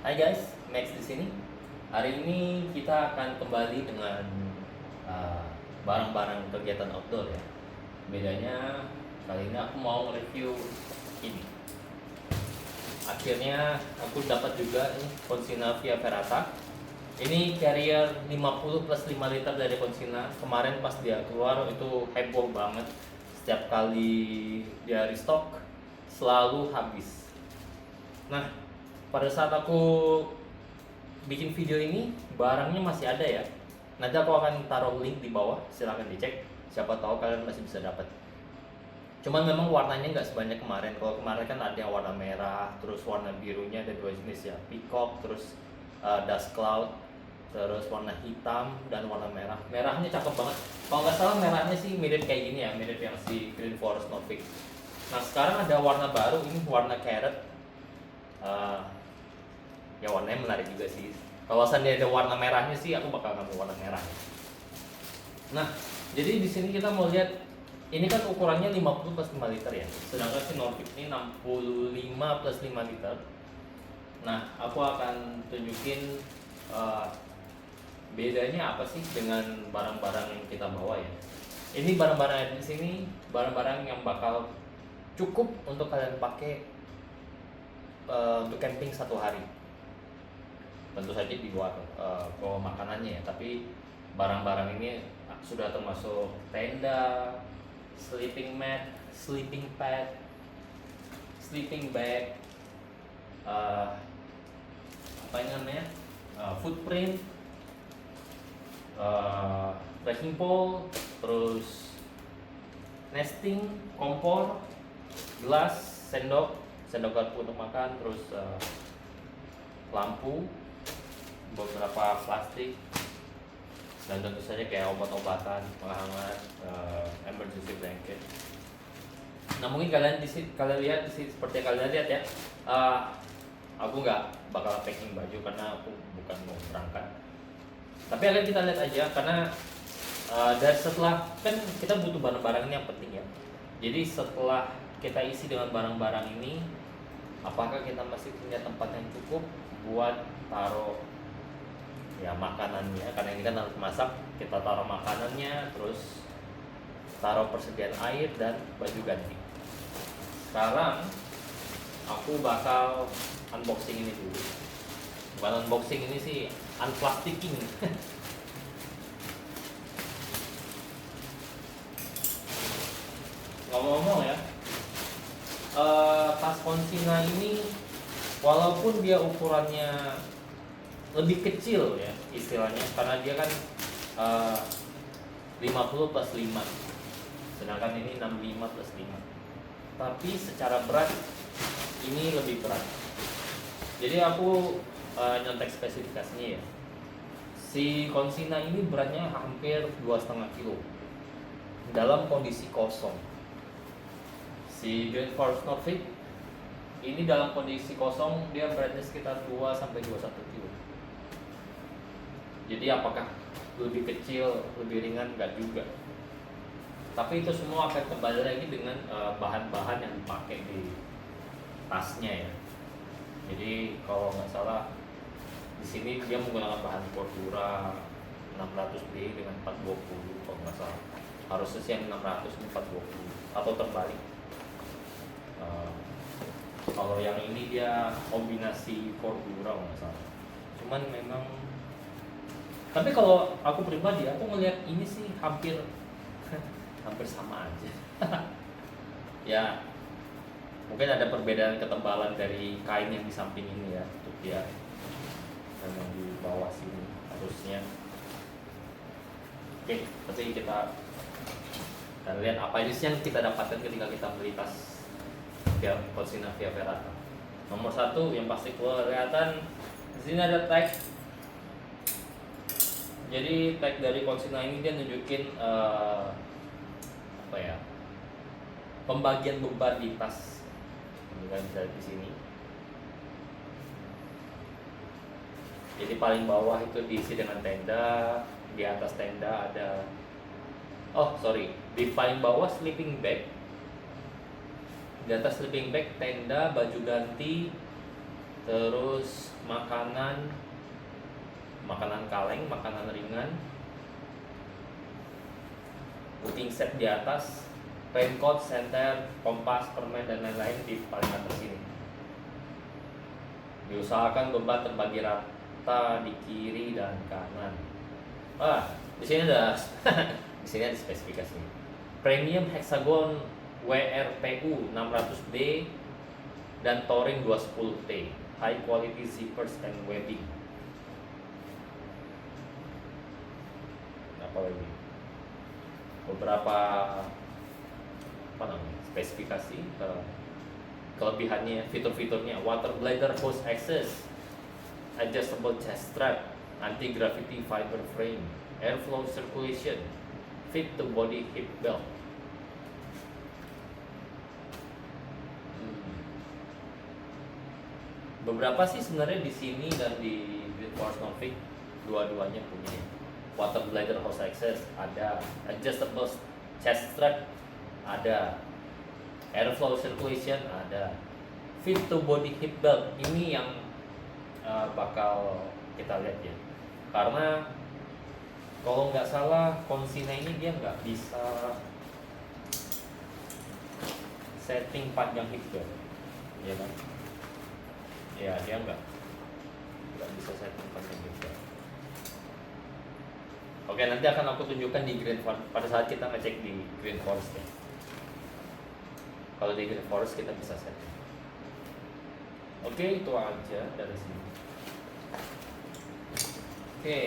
Hai guys, Max di sini. Hari ini kita akan kembali dengan uh, barang-barang kegiatan outdoor ya. Bedanya kali ini aku mau review ini. Akhirnya aku dapat juga ini Consina Via Ferrata. Ini carrier 50 plus 5 liter dari Consina. Kemarin pas dia keluar itu heboh banget. Setiap kali dia restock selalu habis. Nah, pada saat aku bikin video ini barangnya masih ada ya. Nanti aku akan taruh link di bawah, silahkan dicek. Siapa tahu kalian masih bisa dapat. Cuman memang warnanya nggak sebanyak kemarin. Kalau kemarin kan ada yang warna merah, terus warna birunya ada dua jenis ya, peacock, terus dust cloud, terus warna hitam dan warna merah. Merahnya cakep banget. Kalau nggak salah merahnya sih mirip kayak gini ya, mirip yang si Green Forest Nordic. Nah sekarang ada warna baru, ini warna carrot. Ya warnanya menarik juga sih. Kalau seandainya ada warna merahnya sih aku bakal ngambil warna merah. Nah, jadi di sini kita mau lihat ini kan ukurannya 50 plus 5 liter ya. Sedangkan si Nordic ini 65 plus 5 liter. Nah, aku akan tunjukin bedanya apa sih dengan barang-barang yang kita bawa ya. Ini barang-barang di sini barang-barang yang bakal cukup untuk kalian pakai untuk camping satu hari. Tentu saja di luar bawa makanannya ya, tapi barang-barang ini sudah termasuk tenda, sleeping mat, sleeping pad, sleeping bag, apa ini namanya, footprint, trekking pole, terus nesting, kompor, gelas, sendok garpu untuk makan, terus lampu, beberapa plastik, dan tentu saja kayak obat-obatan, penghangat, emergency blanket. Nah mungkin kalian lihat di sini, seperti kalian lihat ya, aku nggak bakal packing baju karena aku bukan mau berangkat. Tapi akan kita lihat aja karena dari setelah kan kita butuh barang-barang yang penting ya. Jadi setelah kita isi dengan barang-barang ini, apakah kita masih punya tempat yang cukup buat taruh ya makanannya, karena ini kan harus masak, kita taruh makanannya, terus taruh persediaan air dan baju ganti. Sekarang aku bakal unboxing ini dulu. Bukan unboxing, ini sih unplastiking. Ngomong-ngomong ya, tas Consina ini walaupun dia ukurannya lebih kecil ya istilahnya, karena dia kan 50 plus 5, sedangkan ini 65 plus 5, tapi secara berat ini lebih berat. Jadi aku nyontek spesifikasinya ya, si Consina ini beratnya hampir 2,5 kilo dalam kondisi kosong. Si Green Forest Nordic ini dalam kondisi kosong dia beratnya sekitar 2 sampai 21 kilo. Jadi apakah lebih kecil, lebih ringan? Enggak juga. Tapi itu semua akan kembali lagi dengan bahan-bahan yang dipakai di tasnya ya. Jadi kalau nggak salah di sini dia menggunakan bahan Cordura 600D dengan 420 kalau nggak salah. Harusnya sih yang 600 ini 420 atau terbalik. Kalau yang ini dia kombinasi Cordura kalau nggak salah. Cuman memang, tapi kalau aku pribadi aku ngelihat ini sih hampir sama aja. Ya mungkin ada perbedaan ketebalan dari kain yang di samping ini ya, untuk dia, dan yang di bawah sini harusnya. Oke, tapi kita lihat apa aja sih yang kita dapatkan ketika kita beli tas Consina Via Ferrata. Nomor satu yang pasti kelihatan di sini ada tag. Jadi tag dari Consina ini dia nunjukin apa ya, pembagian beban di tas. Ini kan bisa di sini. Jadi paling bawah itu diisi dengan tenda, di atas tenda ada, di paling bawah sleeping bag, di atas sleeping bag tenda, baju ganti, Terus makanan kaleng, makanan ringan, cooking set di atas, raincoat, senter, kompas, permen dan lain-lain di paling atas ini. Diusahakan beban terbagi rata di kiri dan kanan. Di sini ada di sini ada spesifikasi. Premium Hexagon WRPU 600D dan Touring 210T. High quality zippers and webbing. Apa lagi? Beberapa spesifikasi, kelebihannya, fitur-fiturnya: water bladder hose access, adjustable chest strap, anti gravity fiber frame, airflow circulation, fit to body hip belt. Beberapa sih sebenarnya di sini dan di Green Force Nordic dua-duanya punya. Water bladder hose access ada, adjustable chest strap ada, airflow circulation ada, fit to body hip belt ini yang bakal kita lihat ya, karena kalau nggak salah Consina ini dia nggak bisa setting panjang hip belt, ya kan? Ya dia nggak bisa setting panjang hip belt. Oke, nanti akan aku tunjukkan di Green Forest pada saat kita ngecek di Green Forest ya. Kalau di Green Forest kita bisa setting. Oke, itu aja dari sini. Oke.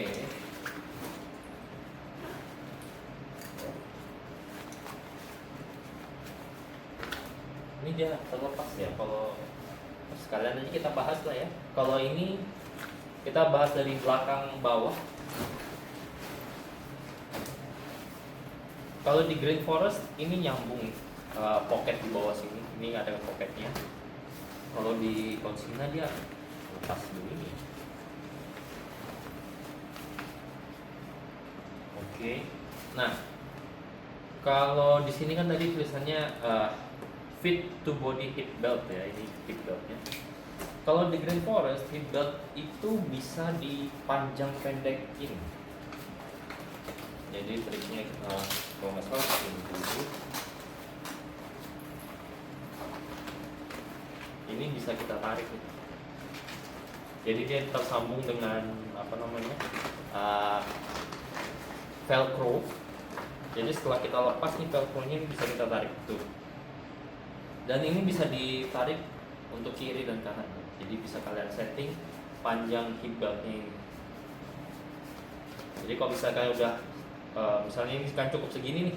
Ini dia terlepas ya. Kalau sekalian aja kita bahas lah ya. Kalau ini kita bahas dari belakang bawah. Kalau di Green Forest ini nyambung pocket di bawah sini. Ini ada pocketnya. Kalau di Consina dia lepas begini. Oke. Nah, kalau di sini kan tadi tulisannya fit to body hip belt ya, ini hip beltnya. Kalau di Green Forest hip belt itu bisa dipanjang pendekin. Jadi triknya kalau nggak salah ini dulu. Ini bisa kita tarik nih. Jadi dia tersambung dengan velcro. Jadi setelah kita lepas nih velcro-nya ini bisa kita tarik tuh. Dan ini bisa ditarik untuk kiri dan kanan. Jadi bisa kalian setting panjang hip belt-nya ini. Jadi kalau misalkan udah misalnya ini kan cukup segini nih,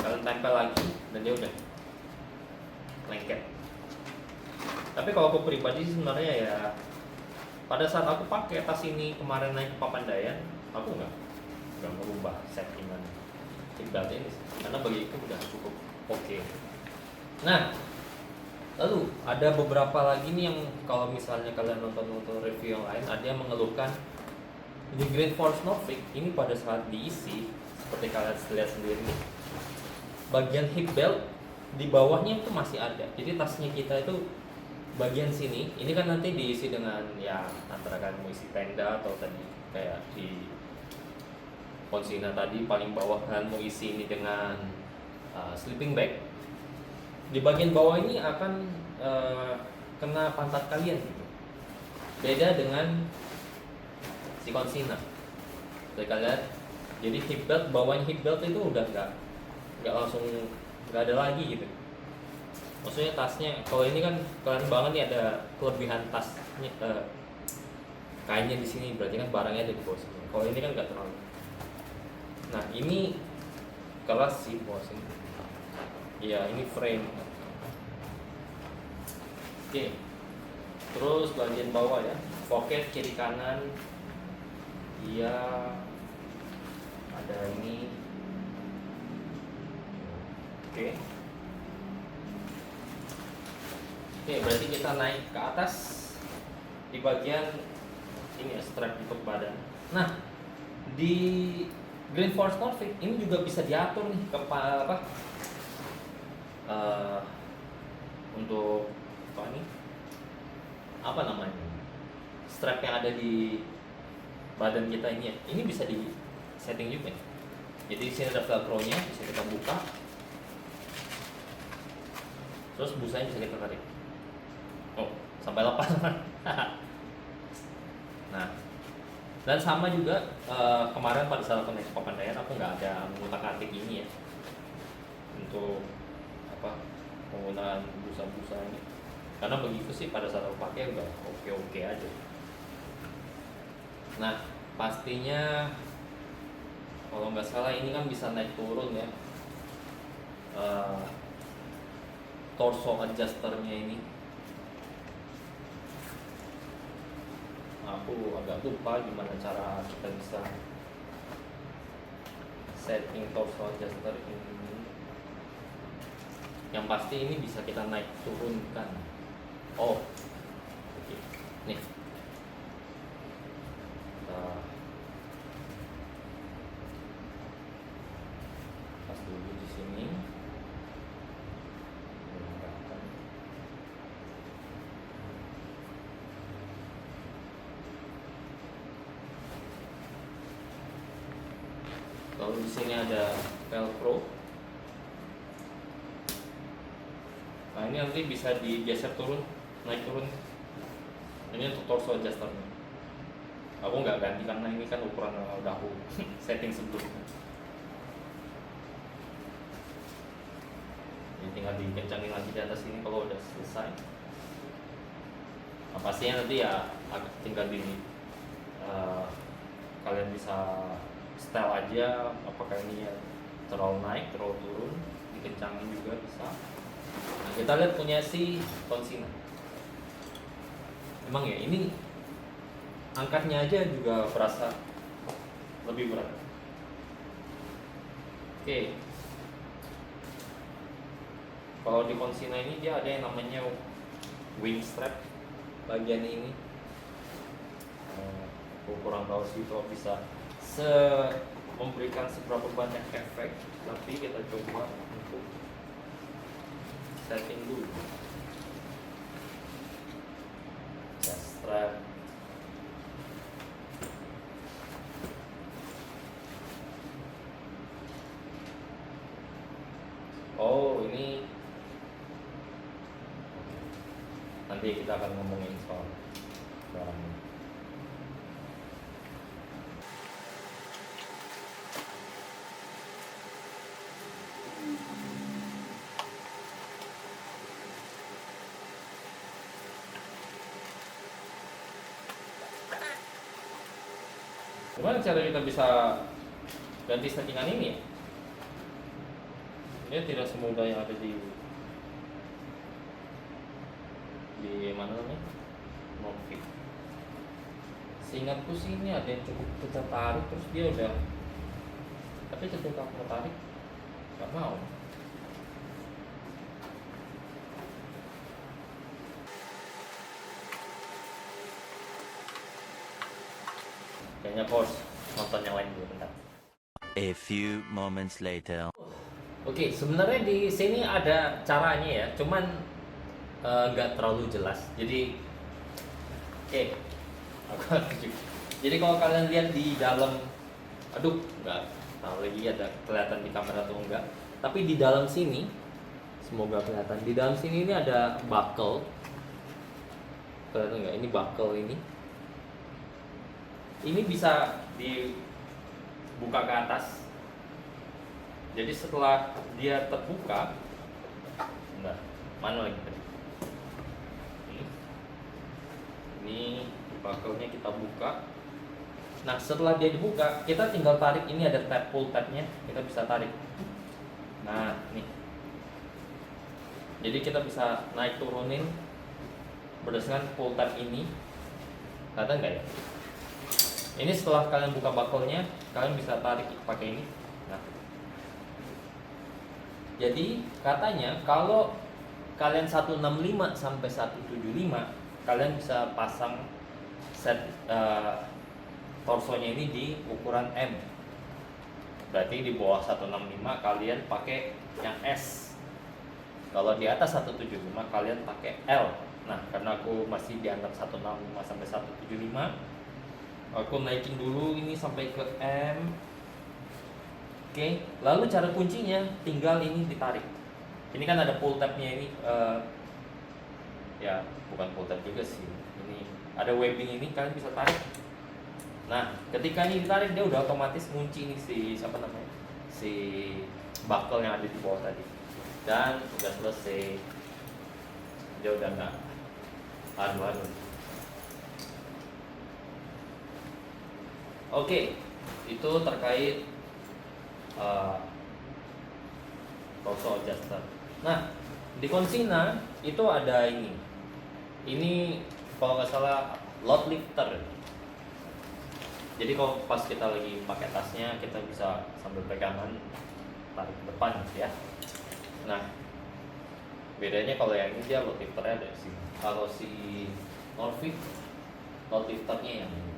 kalian tempel lagi dan dia udah lengket. Tapi kalau aku pribadi sebenarnya ya, pada saat aku pakai tas ini kemarin naik ke Papandayan, aku nggak merubah settingan hip belt ini, karena bagiku udah cukup oke. Nah, lalu ada beberapa lagi nih yang kalau misalnya kalian nonton review yang lain, ada yang mengeluhkan di Green Force Nordic ini pada saat diisi, seperti kalian lihat sendiri nih, bagian hip belt di bawahnya itu masih ada. Jadi tasnya kita itu bagian sini, ini kan nanti diisi dengan ya antara kan mau isi tenda atau tadi kayak di Consina tadi paling bawah kan mau isi ini dengan sleeping bag. Di bagian bawah ini akan kena pantat kalian gitu. Beda dengan si Consina. Kalian jadi hip belt, bawahnya hip belt itu udah nggak langsung nggak ada lagi gitu. Maksudnya tasnya, kalau ini kan keren banget nih, ada kelebihan tasnya, kainnya di sini, berarti kan barangnya ada di bawah sini. Kalau ini kan nggak terlalu. Nah ini kelas sih bawah sini. Iya ini frame. Oke. Terus bagian bawah ya, pocket kiri kanan. Iya. Ada ini. Oke. Oke, berarti kita naik ke atas di bagian ini ya, strap untuk badan. Nah, di Green Force Nordic ini juga bisa diatur nih untuk apa namanya, strap yang ada di badan kita ini bisa di setting juga. Jadi di sini ada velcro-nya, bisa kita buka. Terus busanya bisa kita tarik. Oh, sampai lepas. Nah, dan sama juga kemarin pada saat aku naik Papandayan aku nggak ada mengutak-atik ini ya untuk apa penggunaan busa-busa ini, karena begitu sih pada saat aku pakai udah oke aja. Nah, pastinya kalau nggak salah ini kan bisa naik turun ya, torso adjusternya ini. Aku agak lupa gimana cara kita bisa setting torso adjuster ini. Yang pasti ini bisa kita naik turunkan. Oh, oke. Nih. Pas dulu di sini. Kalau di sini ada velcro. Nah, ini nanti bisa digeser turun, naik turun. Ini untuk torso adjusternya. Aku nggak ganti karena ini kan ukuran udah aku setting sebelumnya. Jadi tinggal dikencangin lagi di atas ini kalau udah selesai. Nah, pastinya nanti ya tinggal di kalian bisa style aja apakah ini ya terlalu naik, terlalu turun, dikencangin juga bisa. Nah, kita lihat punya si Consina. Emang ya ini angkatnya aja juga berasa lebih berat. Oke. Kalau di Consina ini dia ada yang namanya wing strap bagian ini. Aku kurang tahu sih kalau bisa memberikan seberapa banyak efek, tapi kita coba untuk setting dulu. Strap. Oh, ini nanti kita akan ngomongin soal barang ini. Gimana cara kita bisa ganti settingan ini ya? Ini tidak semudah yang ada di mana namanya? Novik. Seingatku sih ini ada yang cukup kita tarik terus dia udah. Tapi ketika aku tarik nggak mau. Kayaknya pause, nonton yang lain dulu bentar. A few moments later. Oke, sebenarnya di sini ada caranya ya, cuman nggak terlalu jelas. Jadi, aku tunjuk. Jadi kalau kalian lihat di dalam, nggak tahu lagi ada kelihatan di kamera atau enggak. Tapi di dalam sini, semoga kelihatan. Di dalam sini ini ada buckle. Kelihatan nggak? Ini buckle ini. Ini bisa dibuka ke atas. Jadi setelah dia terbuka, mana lagi tadi? Ini buckle-nya kita buka. Nah, setelah dia dibuka, kita tinggal tarik. Ini ada tab, pull tab-nya, kita bisa tarik. Nah, nih. Jadi kita bisa naik turunin berdasarkan pull tab ini. Kelihatan nggak ya? Ini setelah kalian buka buckle-nya, kalian bisa tarik pakai ini. Nah, jadi katanya kalau kalian 165 sampai 175, kalian bisa pasang set torsonya ini di ukuran M. Berarti di bawah 165 kalian pakai yang S. Kalau di atas 175 kalian pakai L. Nah, karena aku masih di antara 165 sampai 175, aku naikin dulu ini sampai ke M. Oke, lalu cara kuncinya tinggal ini ditarik. Ini kan ada pull tabnya ini, ya bukan pull tab juga sih. Ini ada webbing ini, kalian bisa tarik. Nah, ketika ini ditarik dia udah otomatis ngunci ini si siapa namanya, si buckle yang ada di bawah tadi. Dan udah selesai. Dia udah nggak adu-adu. Oke, itu terkait torso adjuster. Nah, di Consina itu ada ini. Ini kalau nggak salah load lifter. Jadi kalau pas kita lagi pakai tasnya, kita bisa sambil pegangan tarik ke depan ya. Nah, bedanya kalau yang ini dia load lifternya ada di sini. Kalau si Norvik load lifternya yang ini.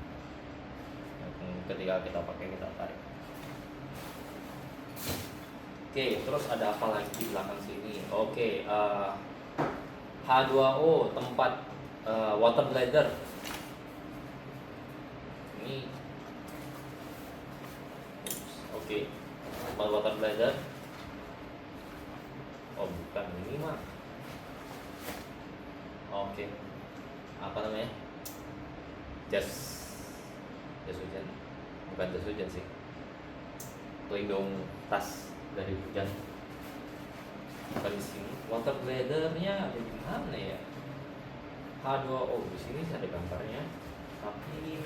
Ketika kita pakai kita tarik. Oke, terus ada apa lagi di belakang sini? Oke, H2O tempat water bladder. Ini, oke, tempat water bladder. Oh bukan ini mah. Oke, apa namanya? Jas hujan, bukan jas hujan sih. Pelindung tas dari hujan. Bukan di sini. Water bladdernya ada di mana ya? H2O di sini ada gambarnya. Tapi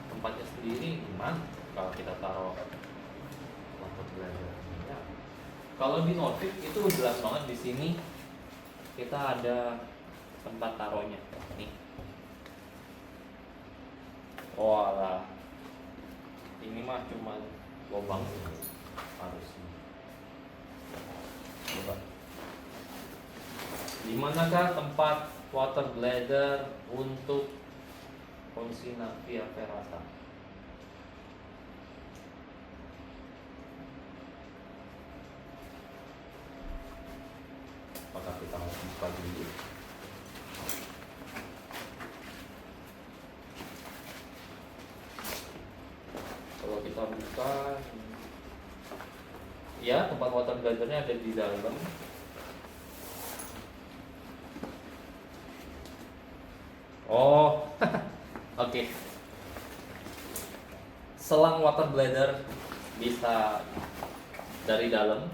tempatnya sendiri di mana? Kalau kita taruh water bladdernya. Kalau di Norvik itu jelas banget di sini kita ada tempat taruhnya. Nih. Walah. Ini mah cuman lubang ini harusnya. Coba. Di manakah tempat water bladder untuk Consina Via Ferrata? Apakah kita harus buka dulu? Kalau kita buka, ya tempat water bladdernya ada di dalam. Oh, oke. Selang water bladder bisa dari dalam.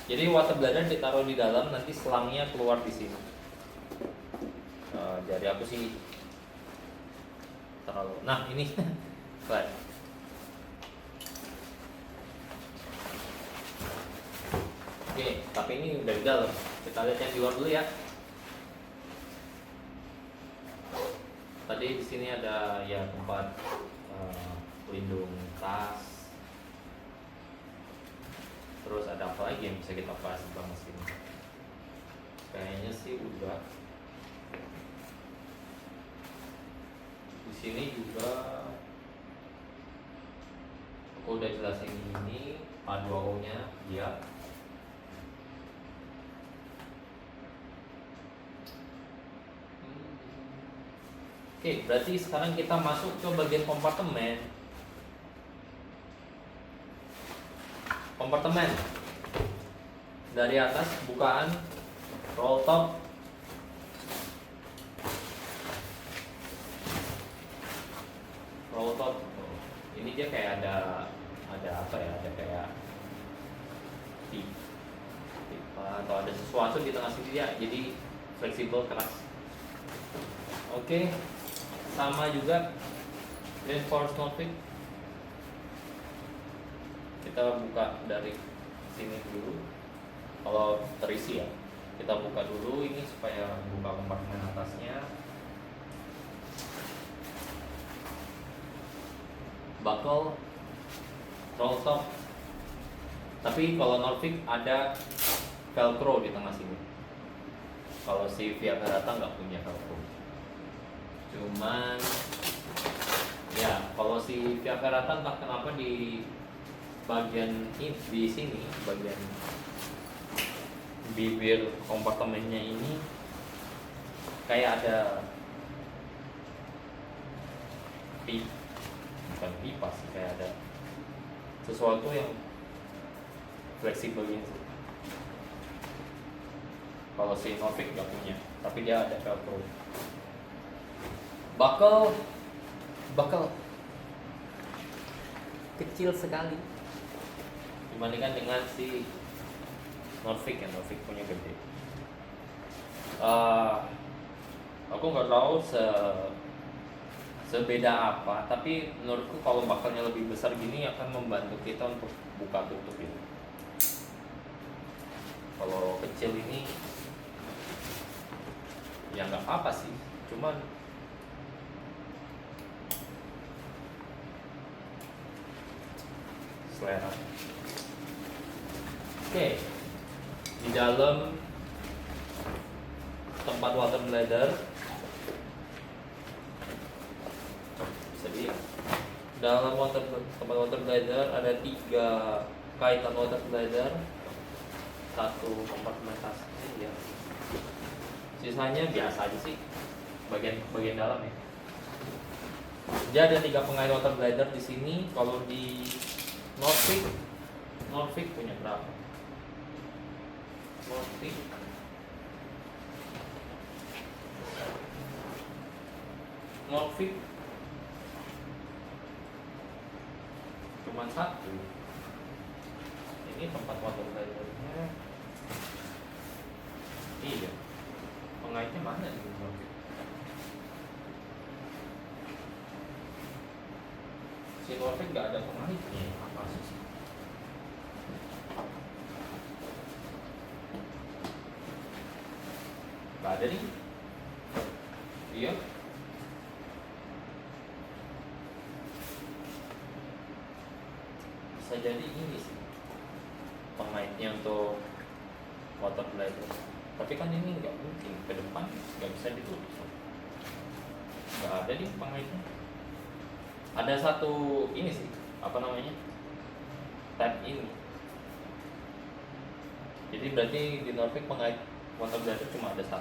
Jadi water bladder ditaruh di dalam, nanti selangnya keluar di sini. Jadi aku sih terlalu. Nah ini, slide. Oke, tapi ini udah di dalam. Kita lihat yang di luar dulu ya. Tadi di sini ada ya tempat pelindung tas. Terus ada apa lagi yang bisa kita bahas tentang mesin? Kayaknya sih udah. Di sini juga aku udah jelasin ini H2O-nya dia. Oke, berarti sekarang kita masuk ke bagian kompartemen. Kompartemen dari atas bukaan roll top, ini dia kayak ada apa ya? Ada kayak pipa atau ada sesuatu di tengah sini ya. Jadi fleksibel, keras. Oke. Sama juga reinforced Norvik. Kita buka dari sini dulu. Kalau terisi ya, kita buka dulu ini supaya buka kompartemen atasnya. Buckle, roll top. Tapi kalau Norvik ada velcro di tengah sini. Kalau si Via Ferrata nggak punya velcro. Cuman ya kalau si Via Ferrata entah kenapa di bagian ini, di sini bagian bibir kompartemennya ini kayak ada bukan pipa sih, kayak ada sesuatu yang fleksibel gitu. Kalau si Norvik nggak punya, tapi dia ada velcro. Buckle kecil sekali dibandingkan dengan si Norvik, yang Norvik punya gede. Aku nggak tahu sebeda apa, tapi menurutku kalau buckle-nya lebih besar gini akan membantu kita untuk buka tutup ini. Kalau kecil ini ya nggak apa-apa sih, cuman selera. Oke, di dalam tempat water bladder bisa dilihat, dalam tempat water bladder ada 3 kaitan water bladder, 1 kompartementasi ya. Sisanya biasa aja sih, bagian dalam ya. Dia ada 3 pengait water bladder di sini. Kalau di Norvik punya berapa? Norvik cuma 1. Ini tempat water bladdernya. Iya, pengaitnya mana nih Norvik? Si Norvik nggak ada pengaitnya, apa sih? Nggak ada nih. Iya. Bisa jadi ini sih pengaitnya untuk water bladder. Tapi kan ini nggak mungkin ke depan, nggak bisa ditutup. Nggak ada nih pengaitnya. Ada 1 ini sih, apa namanya, tab ini. Jadi berarti di Norvik pengait water bladder cuma ada 1.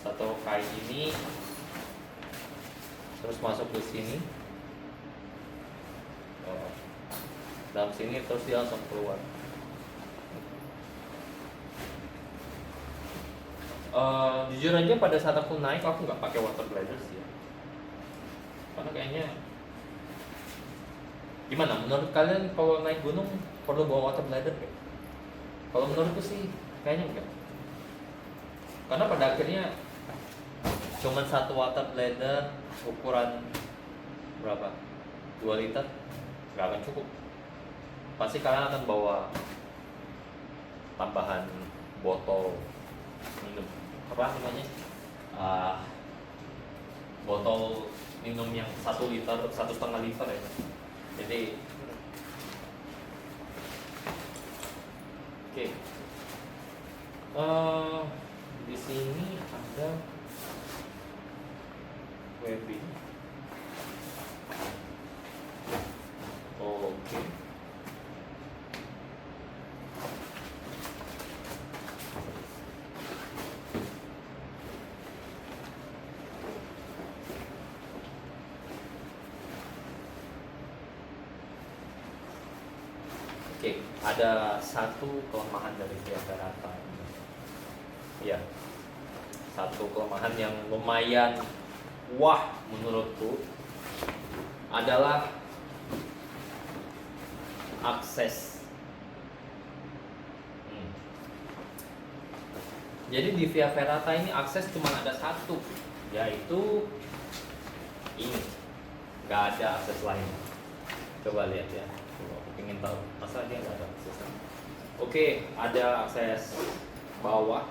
1 kait ini terus masuk ke sini, dalam sini, terus dia langsung keluar. Jujur aja pada saat aku naik aku nggak pakai water bladder sih ya. Karena kayaknya gimana menurut kalian, kalau naik gunung perlu bawa water bladder gak? Kalau menurutku sih kayaknya enggak. Karena pada akhirnya cuman 1 water bladder ukuran berapa? 2 liter nggak akan cukup. Pasti kalian akan bawa tambahan botol minum, apa namanya, botol minum yang 1 liter, 1,5 liter ya. Jadi oke. Di sini ada webbing. Oke. Oke, ada 1 kelemahan dari Via Ferrata. Ya, 1 kelemahan yang lumayan wah menurutku adalah akses. Jadi di Via Ferrata ini akses cuma ada 1, yaitu ini. Nggak ada akses lain. Coba lihat ya. Aku pengen tahu masa dia nggak ada akses. Oke, ada akses bawah.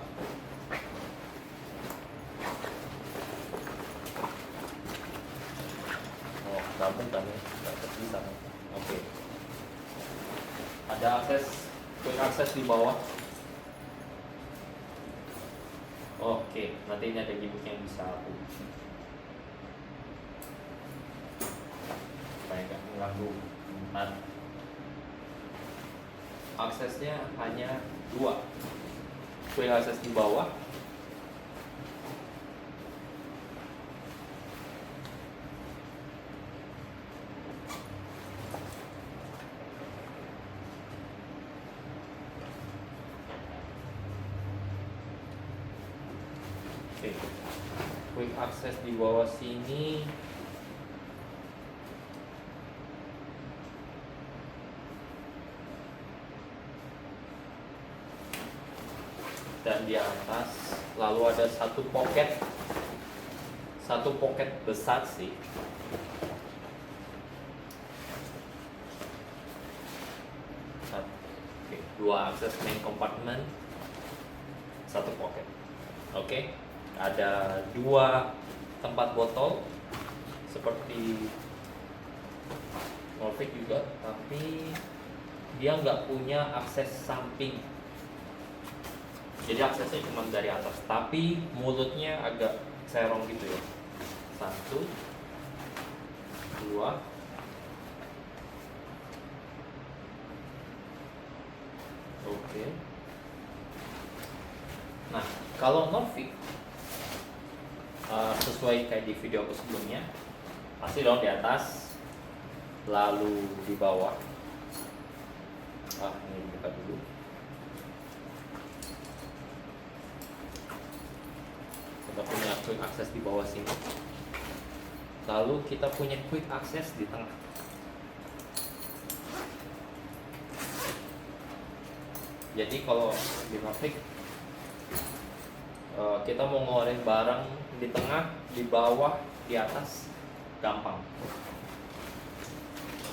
Oh, gabung kan ya? Nggak bisa. Oke. Ada quick akses di bawah. Oke, nanti ini ada gimmick yang bisa aku supaya nggak mengganggu. aksesnya hanya 2. Quick access di bawah, oke. Quick access di bawah sini dan di atas lalu ada satu pocket besar sih. Oke, 2 akses main compartment, 1 pocket. Oke, ada 2 tempat botol seperti Norvik juga, tapi dia nggak punya akses samping. Jadi aksesnya cuma dari atas, tapi mulutnya agak serong gitu ya. 1, 2, oke. Nah, kalau Norvik sesuai kayak di video aku sebelumnya, pasti dong di atas, lalu di bawah. Ini buka dulu. Kita punya quick access di bawah sini, lalu kita punya quick access di tengah. Jadi kalau di Mavic kita mau ngeluarin barang di tengah, di bawah, di atas gampang.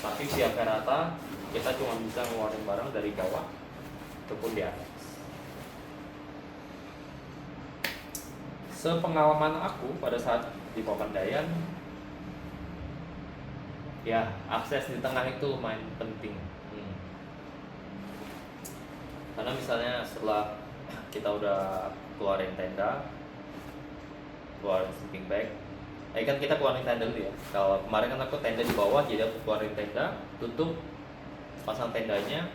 Tapi via Verata kita cuma bisa ngeluarin barang dari bawah ataupun di atas. Sepengalaman aku pada saat di Papandayan, ya akses di tengah itu lumayan penting. Karena misalnya setelah kita udah keluarin tenda, keluarin sleeping bag, kan kita keluarin tenda dulu ya. Kalau kemarin kan aku tenda di bawah, jadi aku keluarin tenda, tutup, pasang tendanya.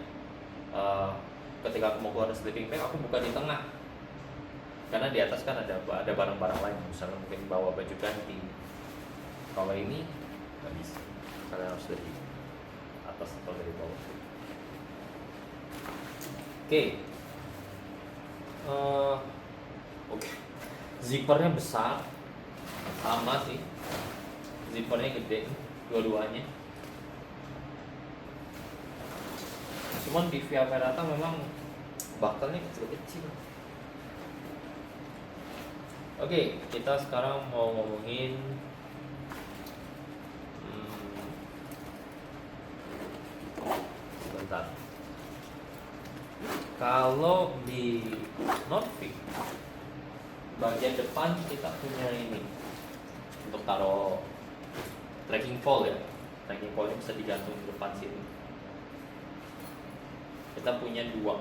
Ketika aku mau keluarin sleeping bag, aku buka di tengah. Karena di atas kan ada barang-barang lain, misalnya mungkin bawa baju ganti. Kalau ini nggak bisa, kalian harus dari atas atau dari bawah. Oke. Zippernya besar, sama sih. Zippernya gede, dua-duanya. Cuman di Via Ferrata memang buckle-nya kecil-kecil. Oke, kita sekarang mau ngomongin sebentar. Kalau di Norvik, bagian depan kita punya ini untuk taruh trekking pole ya. Trekking pole bisa digantung di depan sini. Kita punya dua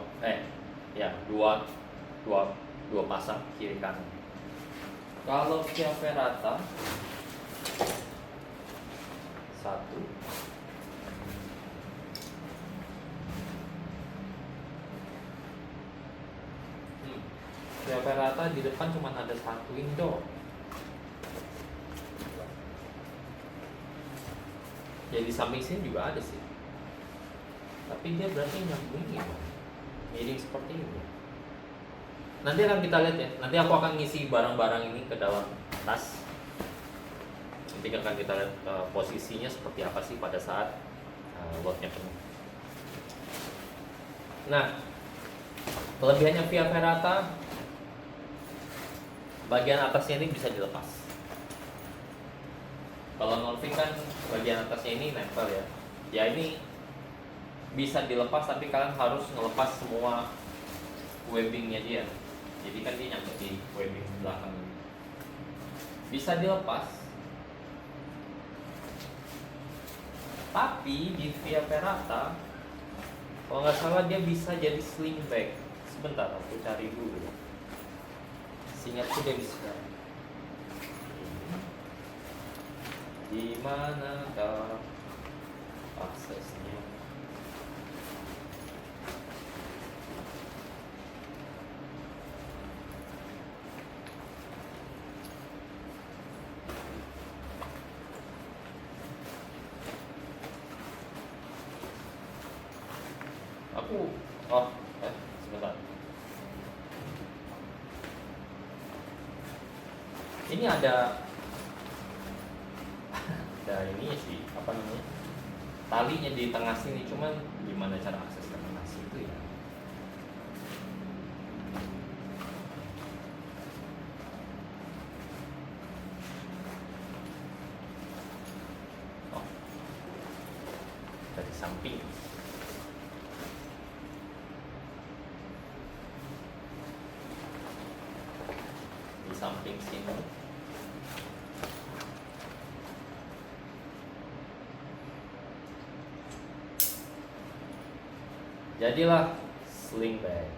pasang kiri kanan. Kalau Via Ferrata 1, Via Ferrata di depan cuma ada 1 window. Ya di samping sini juga ada sih. Tapi dia berarti nyambungin miring seperti ini. Nanti akan kita lihat ya. Nanti aku akan ngisi barang-barang ini ke dalam tas. Nanti akan kita lihat posisinya seperti apa sih pada saat lotnya penuh. Nah, kelebihannya Via Ferrata, bagian atasnya ini bisa dilepas. Kalau Norvik kan bagian atasnya ini nempel ya. Ya ini bisa dilepas, tapi kalian harus ngelepas semua webbingnya dia. Jadi kan dia nyampe di webbing belakang ini. Bisa dilepas. Tapi di Via Ferrata, kalau nggak salah dia bisa jadi sling bag. Sebentar, aku cari dulu. Seingatku dia bisa. Di manakah aksesnya? Ini ada ini sih, apa namanya, talinya di tengah sini, cuman gimana cara akses ke tengah situ ya. Oh, dari samping. Di samping sini. Jadilah sling bag.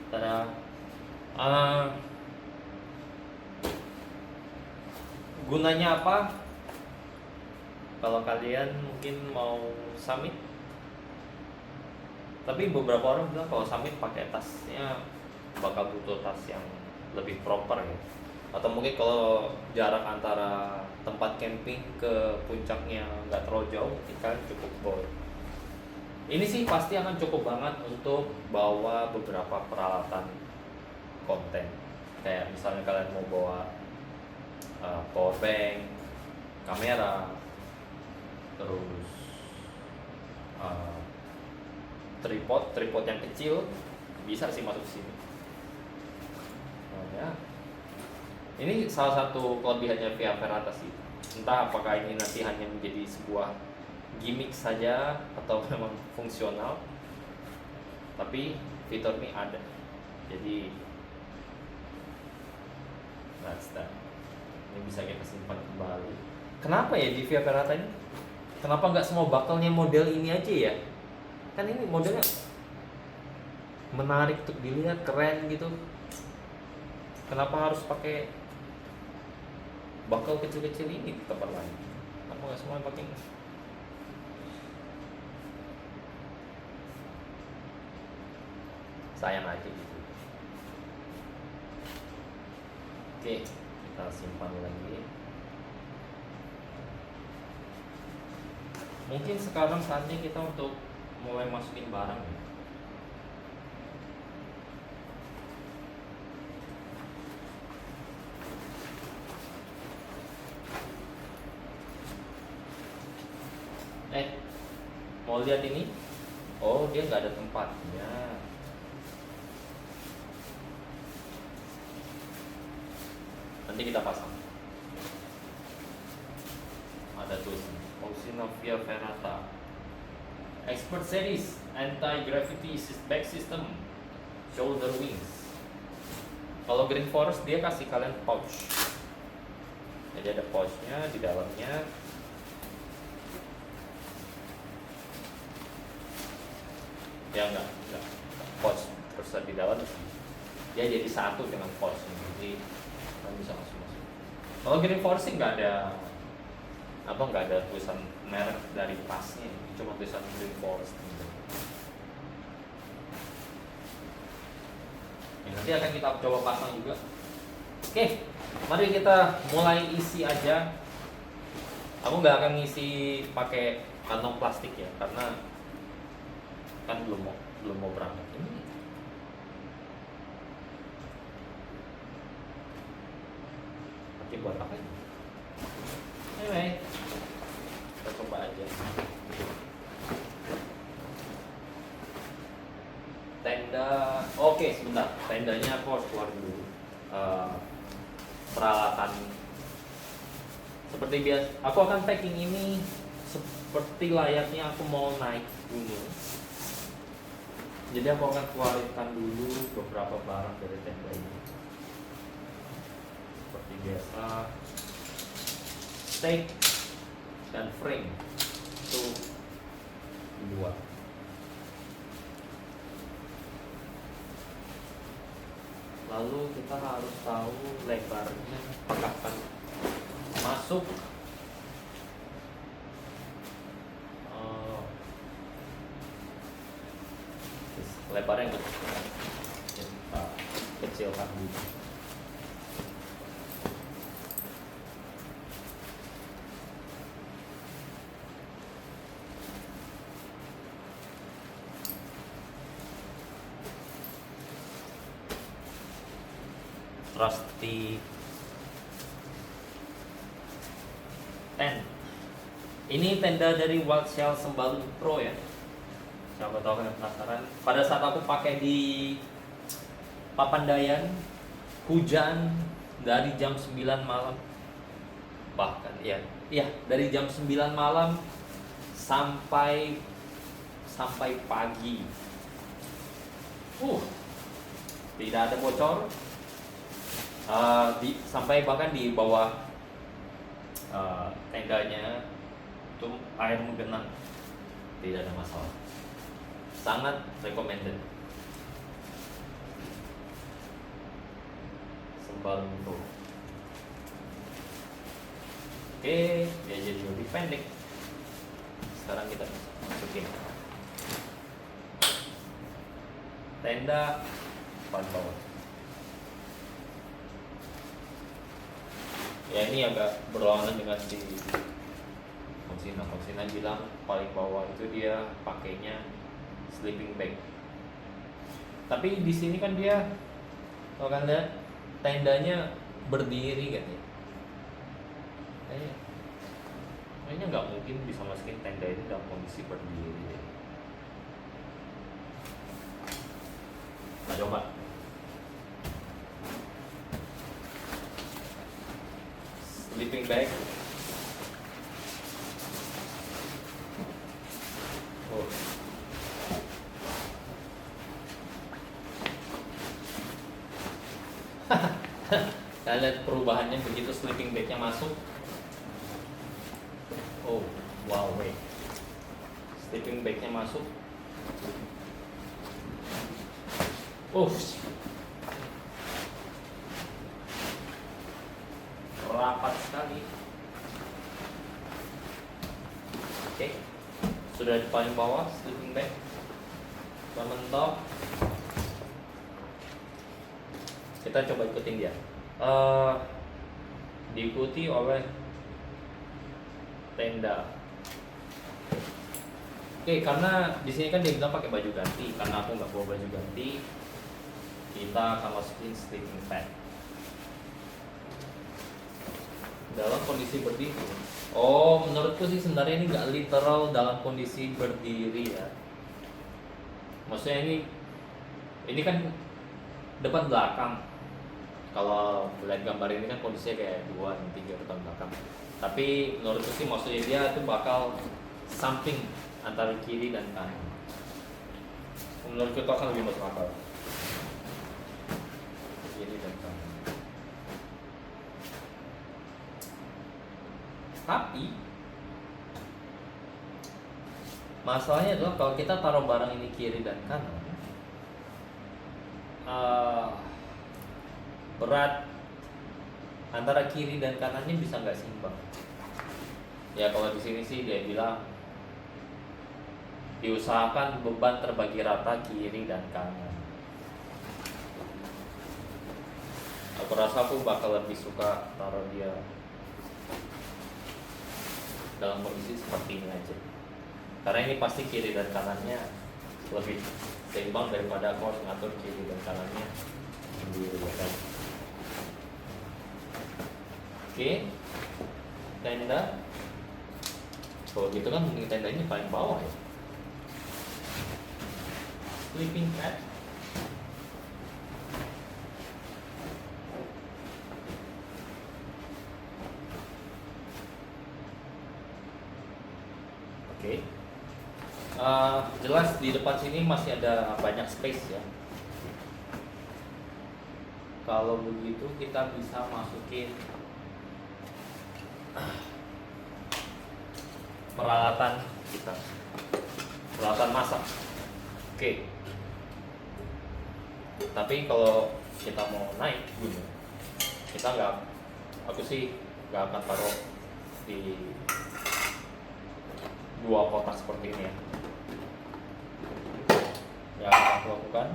Tada. Gunanya apa? Kalau kalian mungkin mau summit, tapi beberapa orang bilang kalau summit pakai tasnya bakal butuh tas yang lebih proper ya. Atau mungkin kalau jarak antara tempat camping ke puncaknya nggak terlalu jauh, mungkin kalian cukup bawa. Ini sih pasti akan cukup banget untuk bawa beberapa peralatan konten. Kayak misalnya kalian mau bawa power bank, kamera, terus tripod yang kecil bisa sih masuk sini. Nah, ya. Ini salah satu kelebihannya Via Ferrata sih. Entah apakah ini nanti hanya menjadi sebuah gimmick saja atau memang fungsional, tapi fitur ini ada. Jadi that's that. Ini bisa kita simpan kembali. Kenapa ya di Via Ferrata ini? Kenapa nggak semua buckle-nya model ini aja ya? Kan ini modelnya menarik untuk dilihat, keren gitu. Kenapa harus pakai buckle kecil-kecil ini di tempat lain? Kenapa nggak semua pakai ini? Sayang aja gitu. Oke, kita simpan lagi. Mungkin sekarang saatnya kita untuk mulai masukin barang ya. Mau lihat ini? Oh, dia nggak ada tempatnya. Nanti kita pasang. Ada tulisan Oxino Via Ferrata Expert Series Anti-Gravity Bag System Shoulder Wings. Kalau Green Forest dia kasih kalian pouch. Jadi ada pouchnya di dalamnya. Ya enggak pouch terus di dalam dia jadi satu dengan pouchnya. Jadi kalian bisa masuk. Kalau Green Forest sih nggak ada nggak ada tulisan merek dari tasnya, cuma tulisan Green Forest. Nanti akan kita coba pasang juga. Oke, mari kita mulai isi aja. Aku nggak akan ngisi pakai kantong plastik ya, karena kan belum mau berangkat. Ini nanti buat apa ini? Anyway, kita coba aja. Tenda, oke sebentar. Tendanya aku harus keluar dulu. Peralatan seperti biasa. Aku akan packing ini seperti layaknya aku mau naik gunung. Jadi aku akan keluarkan dulu beberapa barang dari tenda ini. Seperti biasa, stake dan frame itu dua. Lalu kita harus tahu lebarnya apakah akan masuk lebarnya nggak kita kecilkan dulu. Trusty tent. Ini tenda dari Wild Shell Sembalun Pro ya. Siapa tahu kalian penasaran. Pada saat aku pakai di Papandayan, hujan dari jam 9 malam. Bahkan dari jam 9 malam sampai pagi. Tidak ada bocor. Sampai bahkan di bawah tendanya itu air menggenang, tidak ada masalah, sangat recommended. Sembalun Pro. Oke, dia jadi lebih pendek. Sekarang kita masukin tenda paling bawah. Ya ini agak berlawanan dengan si Konsina bilang paling bawah itu dia pakainya sleeping bag. Tapi di sini kan dia, kalau kan lihat tendanya berdiri kan ya. Kayaknya nggak mungkin bisa masukin tenda ini dalam kondisi berdiri. Nah, coba. Sleeping bag. Kalian lihat perubahannya begitu sleeping bagnya masuk. Wow, wait. Sleeping bagnya masuk. Rapat sekali. Oke, sudah di paling bawah sleeping bag. Kita mentok. Kita coba ikutin dia. Diikuti oleh tenda. Oke, karena di sini kan dia bilang pakai baju ganti. Karena aku nggak bawa baju ganti, kita akan masukin sleeping pad. Dalam kondisi berdiri. Menurutku sih sebenarnya ini nggak literal dalam kondisi berdiri ya. Maksudnya ini kan depan belakang. Kalau lihat gambar ini kan kondisinya kayak 2 dan 3 depan belakang. Tapi menurutku sih maksudnya dia tuh bakal samping antara kiri dan kanan. Menurutku itu akan lebih masuk akal. Kiri dan kanan. Tapi masalahnya adalah kalau kita taruh barang ini kiri dan kanan, berat antara kiri dan kanannya bisa nggak seimbang. Ya kalau di sini sih dia bilang diusahakan beban terbagi rata kiri dan kanan. Aku rasa aku bakal lebih suka taruh dia dalam kondisi seperti ini aja, karena ini pasti kiri dan kanannya lebih seimbang daripada aku harus ngatur kiri dan kanannya sendiri ya kan. Oke, tenda. Kalau gitu kan mungkin tendanya paling bawah ya. Sleeping pad. Oke. Jelas di depan sini masih ada banyak space ya. Kalau begitu kita bisa masukin peralatan kita, peralatan masak. Oke. Tapi kalau kita mau naik gunung, aku sih nggak akan taruh di 2 kotak seperti ini ya. yang aku lakukan.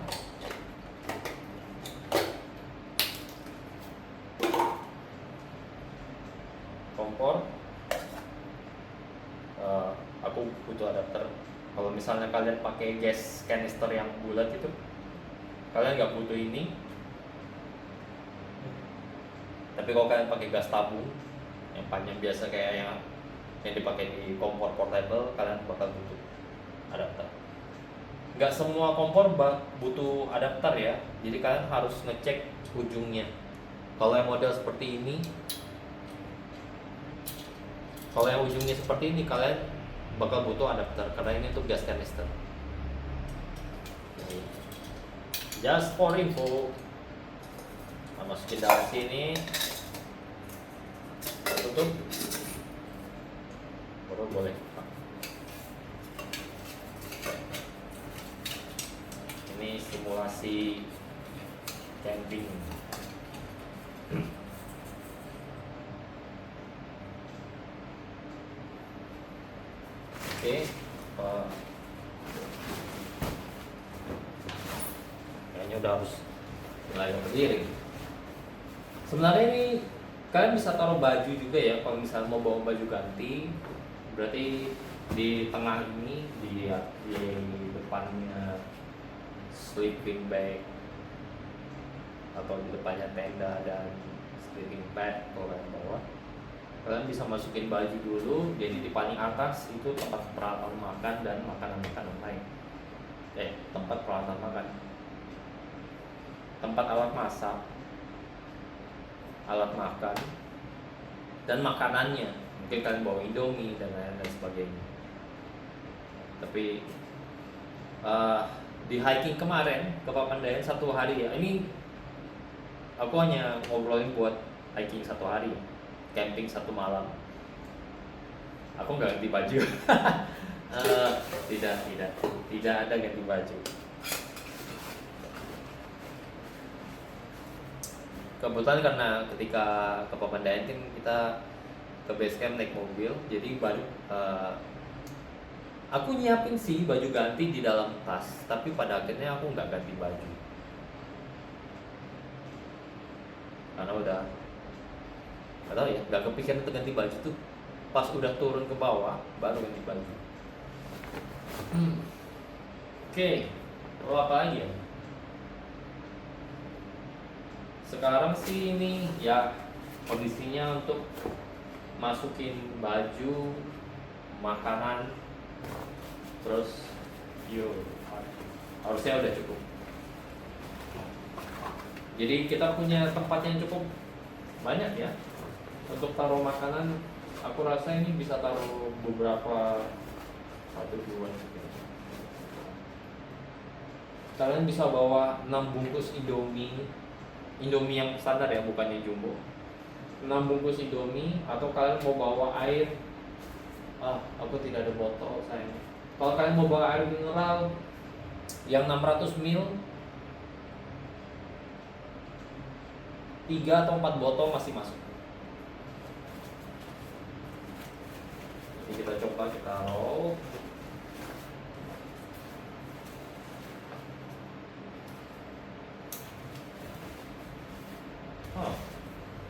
Kompor, aku butuh adapter. Kalau misalnya kalian pakai gas canister yang bulat itu, kalian nggak butuh ini. Tapi kalau kalian pakai gas tabung yang panjang biasa kayak yang dipakai di kompor portable, kalian bakal butuh adapter. Nggak semua kompor butuh adapter ya, jadi kalian harus ngecek ujungnya. Kalau yang model seperti ini, kalau yang ujungnya seperti ini, kalian bakal butuh adapter karena ini untuk gas canister. Just for info, masukin dalam sini, tutup, baru boleh. Ini simulasi camping. Oke, kayaknya udah harus mulai berdiri. Sebenarnya ini kalian bisa taruh baju juga ya, kalau misalnya mau bawa baju ganti, berarti di tengah ini di depannya sleeping bag atau di depannya tenda dan sleeping pad kalau kalian bawa. Kalian bisa masukin baju dulu, jadi di paling atas itu tempat peralatan makan dan makanan-makanan lain. Tempat peralatan makan, tempat alat masak, alat makan, dan makanannya. Mungkin kalian bawa Indomie dan lain-lain sebagainya. Tapi di hiking kemarin ke Papandayan 1 hari ya, ini aku hanya ngobrolin buat hiking 1 hari ya. Camping 1 malam. Aku nggak ganti baju. Tidak ada ganti baju. Kebetulan karena ketika ke Papandayan kan kita ke base camp naik mobil, jadi aku nyiapin sih baju ganti di dalam tas, tapi pada akhirnya aku nggak ganti baju karena udah nggak tahu ya, nggak kepikiran untuk ganti baju tuh pas udah turun ke bawah baru ganti baju. Oke, apa lagi ya? Sekarang sih ini ya kondisinya untuk masukin baju, makanan, terus harusnya udah cukup. Jadi kita punya tempat yang cukup banyak ya untuk taruh makanan. Aku rasa ini bisa taruh beberapa, 1, 2. Kalian bisa bawa 6 bungkus Indomie yang standar ya, bukannya jumbo. 6 bungkus Indomie, atau kalian mau bawa air. Aku tidak ada botol sayang. Kalau kalian mau bawa air mineral yang 600 ml, 3 atau 4 botol masih masuk. Jadi kita coba, kita taruh.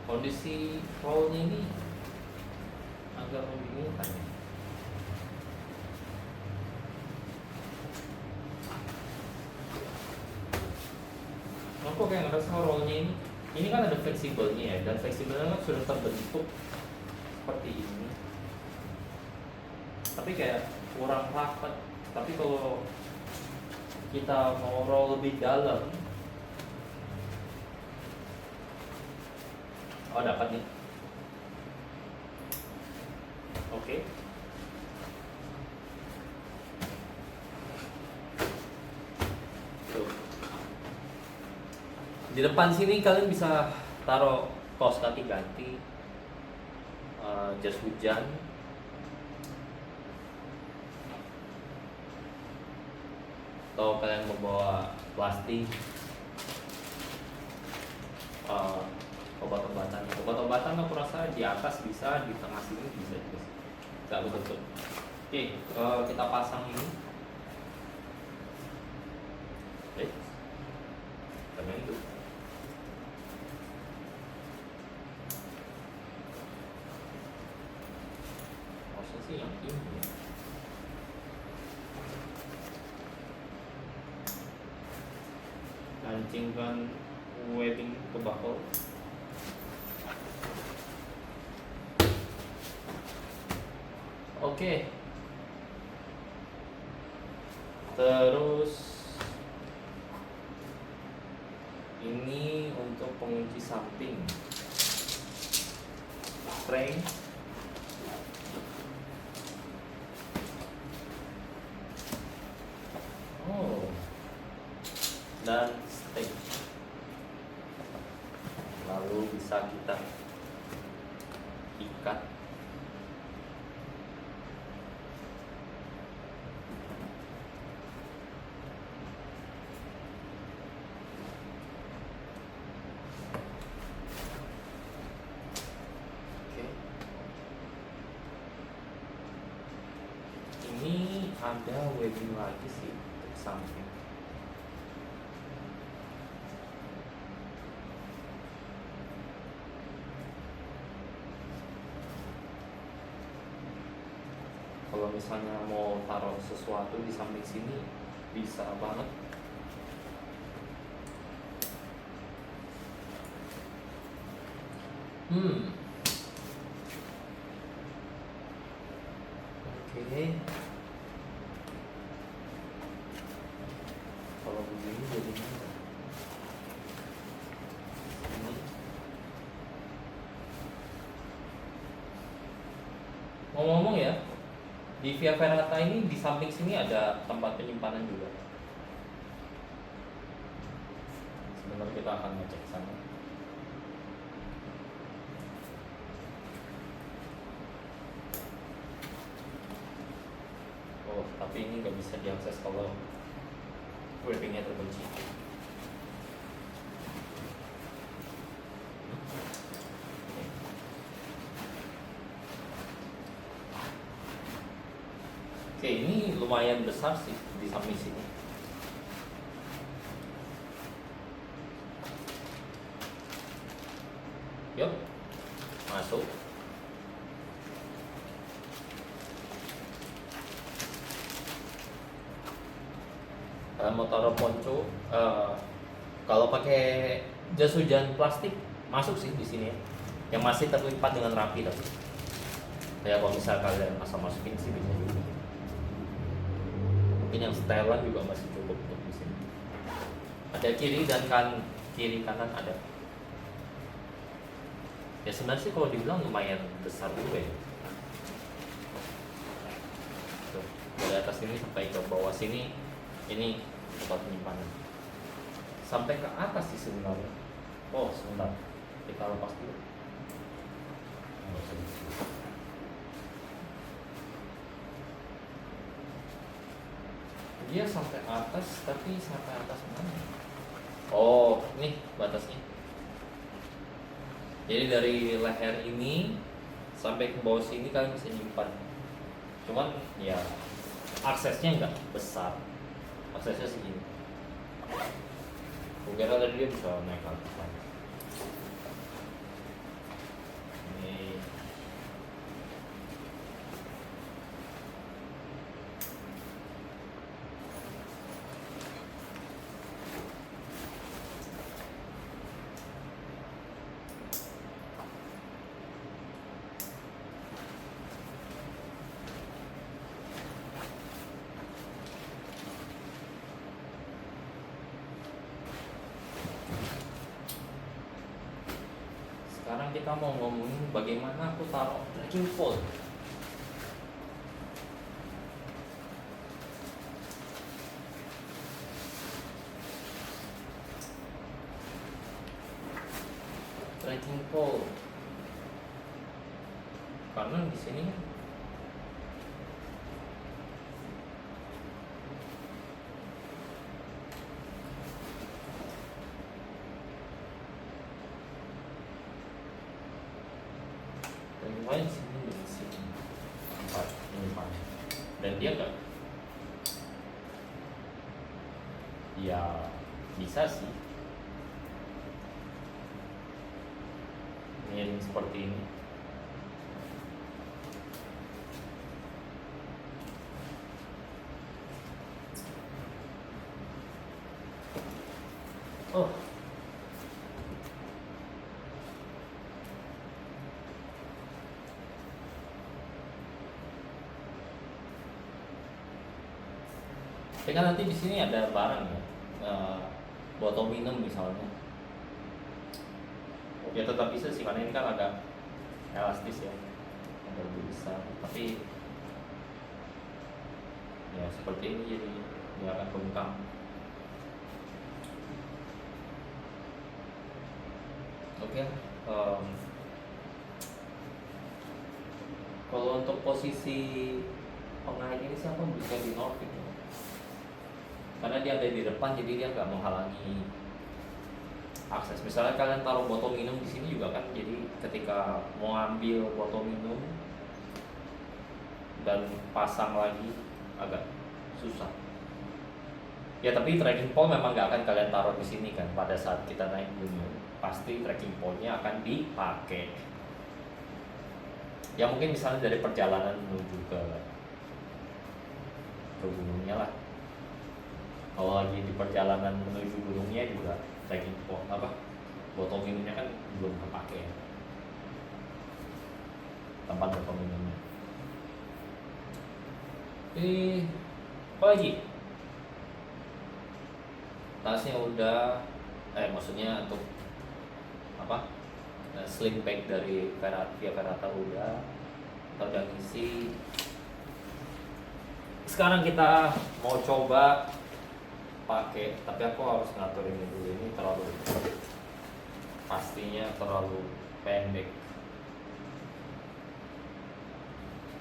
Kondisi rollnya ini agak membingungkan. Aku kayak ngerasa rollnya ini kan ada fleksibelnya ya, dan fleksibelnya kan sudah terbentuk seperti ini. Tapi kayak kurang rapat. Tapi kalau kita mau roll lebih dalam, dapat nih. Oke. Tuh. Di depan sini kalian bisa taruh kaos kaki ganti, jas hujan, atau kalian membawa plastik, obat-obatan aku rasa di atas bisa, di tengah sini bisa juga sih. Nggak betul. Oke, kita pasang ini. sih yang ini. Lancingkan webbing ke bakal. Oke. Terus ini untuk pengunci samping. Spring. Oh. Dan stick. Lalu bisa kita ikat. Ini ada webbing lagi sih untuk samping. Kalau misalnya mau taruh sesuatu di samping sini bisa banget. Oke. Kalau begini jadinya ini. Ngomong-ngomong ya, di Via Ferrata ini di samping sini ada tempat penyimpanan juga. Sebentar kita akan ngecek sana. Oh, tapi ini nggak bisa diakses kalau webbingnya terkunci. Oke, ini lumayan besar sih di samping sini. Yuk, masuk. Mau taruh ponco, kalau pakai jas hujan plastik masuk sih di sini ya. Yang masih terlipat dengan rapi tapi. Ya kalau misal kalian asal masukin sih bisa juga. Mungkin yang setelan juga masih cukup untuk di sini. Ada kiri dan kiri kanan ada. Ya sebenarnya sih kalau dibilang lumayan besar juga ya. Tuh, dari atas ini sampai ke bawah sini ini tempat penyimpanan. Sampai ke atas sih sebenarnya. Oh sebentar, kita lepas dulu. Dia sampai atas, tapi sampai atas mana? Oh, nih batasnya. Jadi dari leher ini sampai ke bawah sini kalian bisa nyimpan. Cuman ya aksesnya nggak besar. Aksesnya segini. Mungkin tadi dia bisa naik ke atas. Ini sekarang kita mau ngomongin bagaimana aku taruh trekking pole. Trekking pole. Karena di sini kan penyimpanan sini di sini tempat penyimpanan dan dia enggak ya bisa sih miring seperti ini Tapi kan nanti di sini ada barang ya, botol minum misalnya. Ya tetap bisa sih, karena ini kan agak elastis ya, agak lebih besar. Tapi ya seperti ini jadi dia akan bengkak. Oke, kalau untuk posisi pengait ini siapa bisa di Norvik ya? Karena dia ada di depan, jadi dia nggak menghalangi akses. Misalnya kalian taruh botol minum di sini juga kan, jadi ketika mau ambil botol minum dan pasang lagi agak susah. Ya tapi tracking pole memang nggak akan kalian taruh di sini kan pada saat kita naik gunung. Pasti tracking pole-nya akan dipakai. Ya mungkin misalnya dari perjalanan menuju ke gunungnya lah. Kalau lagi di perjalanan menuju gunungnya juga tracking pole botol minumnya kan belum kepake ya. Tempat botol minumnya. Apa lagi? Tasnya udah, maksudnya untuk sling bag dari Via Ferrata udah, kita udah ngisi. Sekarang kita mau coba pakai, tapi aku harus ngatur ini dulu, ini terlalu pastinya terlalu pendek.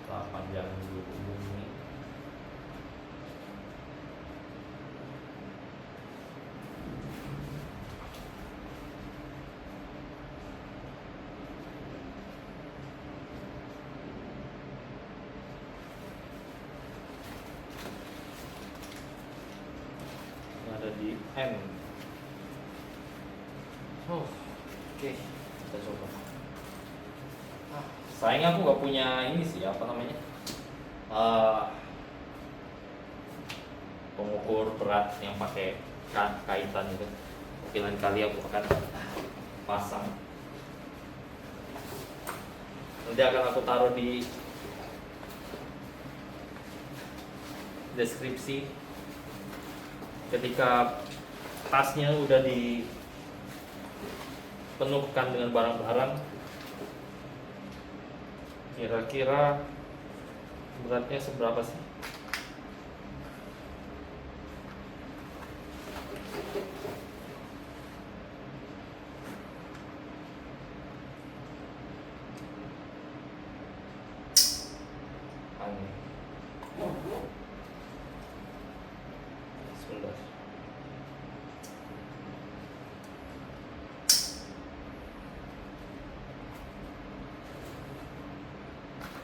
Kita panjang dulu ini. Ada di M. Oke, kita coba. Sayangnya aku nggak punya ini sih, pengukur berat yang pakai kaitan itu. Mungkin lain kali aku akan pasang. Nanti akan aku taruh di deskripsi. Ketika tasnya udah dipenuhkan dengan barang-barang, kira-kira beratnya seberapa sih? Sebentar.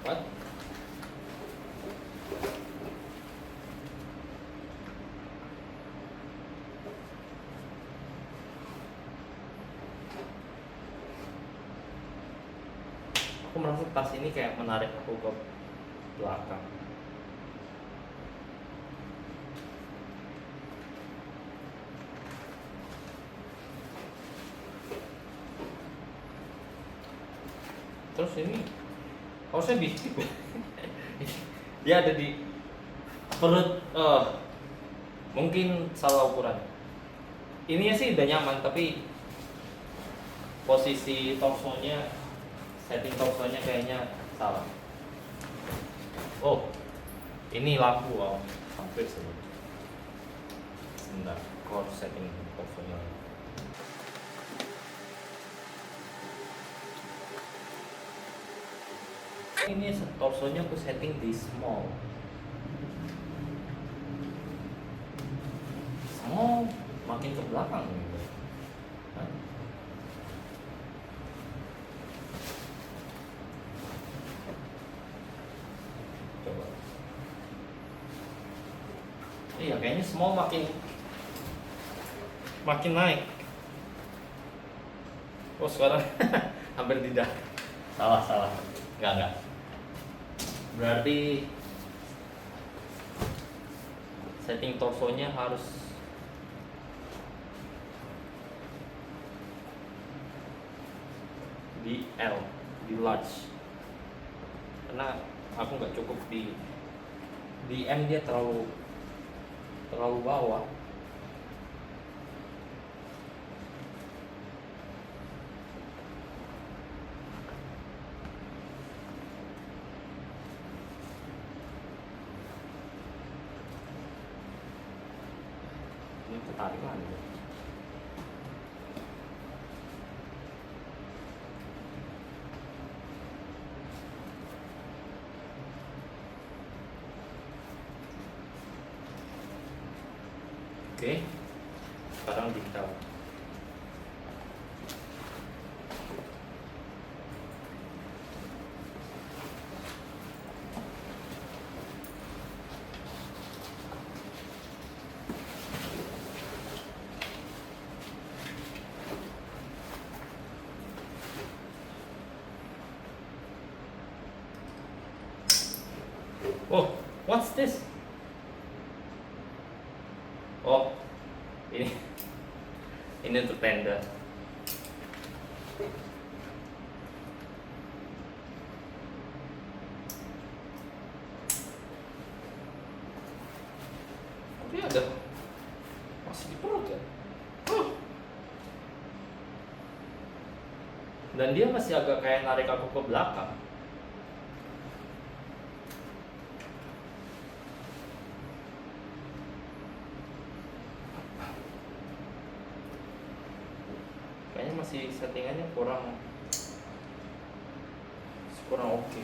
What? Aku merasa tas ini kayak menarik aku ke belakang. Terus ini harusnya bisa dia ada di perut. Mungkin salah ukuran. Ininya sih udah nyaman, tapi posisi torsonya, setting torsonya kayaknya salah. Oh, ini lampu. Hampir sih. Sebentar, aku harus setting torsonya. Ini torsonya aku setting di small. Makin ke belakang gitu. Coba. Iya, kayaknya small makin naik. Oh, sekarang hampir tidak. Salah. Enggak. Berarti setting torsonya harus di L, di large. Karena aku nggak cukup di M, dia terlalu terlalu bawah. Ini ketarik lagi. Oke, sekarang digital. Oh, what's this? Oh, ini untuk tenda. Tapi ada masih di perut ya. Dan dia masih agak kayak narik aku ke belakang. Kayaknya masih settingannya kurang oke.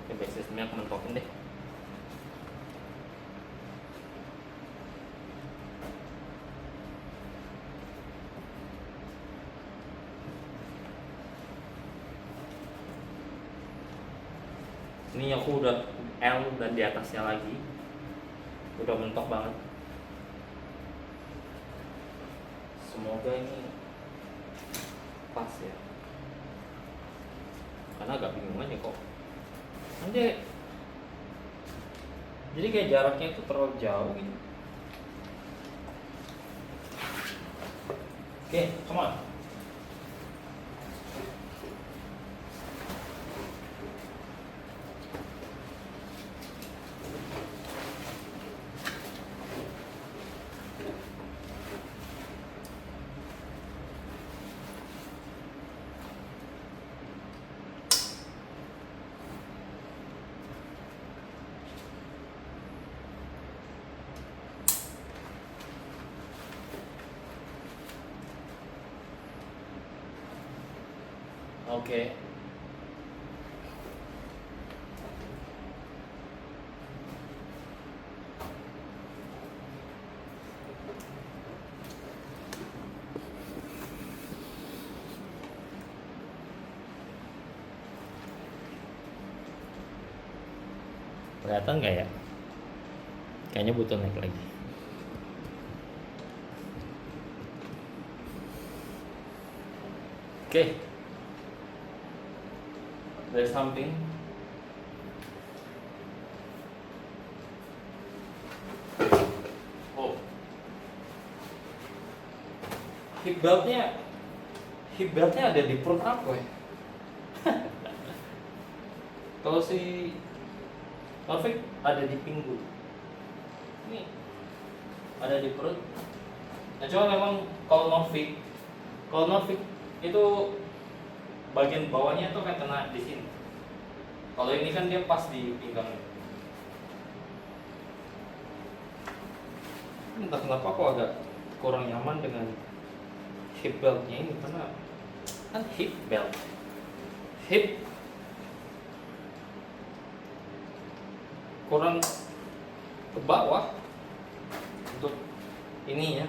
Ini back systemnya aku mentokin deh. Ini aku udah L dan di atasnya lagi, udah mentok banget. Semoga ini pas ya, karena agak bingung aja kok. Nanti jadi kayak jaraknya itu terlalu jauh gitu. Oke, come on. Oke. Kelihatan nggak ya? Kayaknya butuh naik lagi. Oke. There's something. Oh. Hip beltnya ada di perut aku ya. Kalau si Taufik ada di pinggul. Ini ada di perut. Nah, cuma memang kalau Novik itu bagian bawahnya tuh kayak kena di sini. Kalau ini kan dia pas di pinggang. Entah kenapa kok agak kurang nyaman dengan hip beltnya ini, karena kan hip kurang ke bawah untuk ini ya.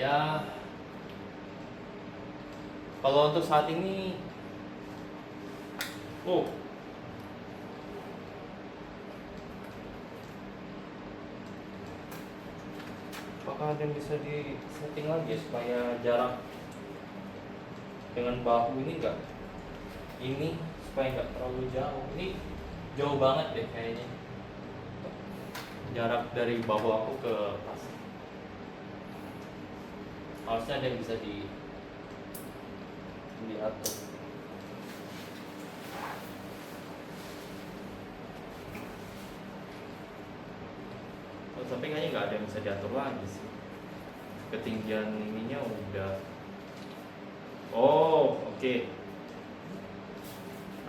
Ya, kalau untuk saat ini, apakah ada yang bisa di setting lagi supaya jarak dengan bahu ini enggak ini supaya nggak terlalu jauh. Ini jauh banget deh kayaknya, jarak dari bahu aku ke tas. Harusnya ada yang bisa diatur. Tapi kayaknya nggak ada yang bisa diatur lagi sih. Ketinggian ininya udah. Oh, oke.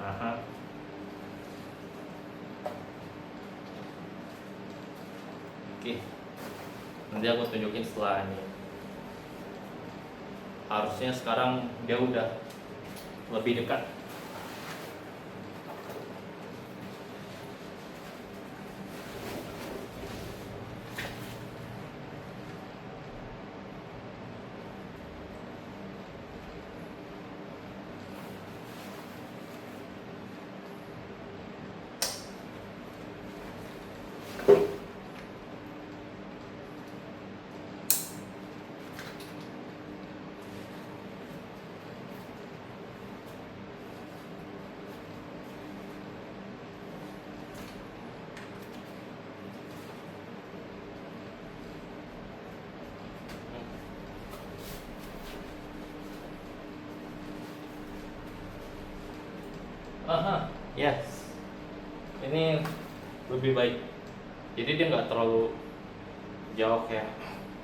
Aha. Oke. Nanti aku tunjukin setelah ini. Harusnya sekarang dia udah lebih dekat. Aha, yes. Ini lebih baik. Jadi dia nggak terlalu jauh kayak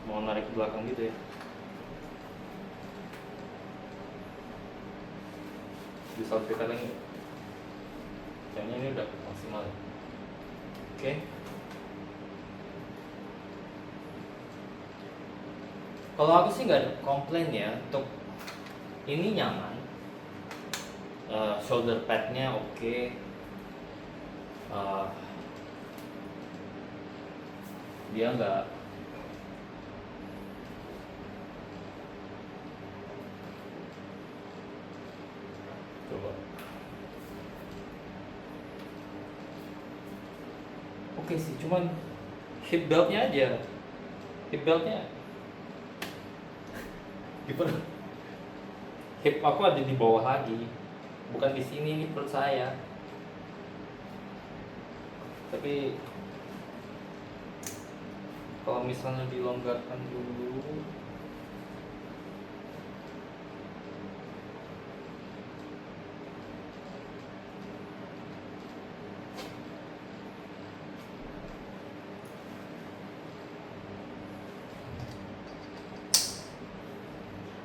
mau narik ke belakang gitu ya. Bisa lebih dekat lagi. Kayaknya ini udah maksimal. Oke. Kalau aku sih nggak ada komplain ya, untuk ini nyaman. Shoulder padnya oke. Dia nggak coba oke sih, cuman hip beltnya aja, hip beltnya hip aku ada di bawah lagi, bukan di sini, ini perut saya. Tapi kalau misalnya dilonggarkan dulu,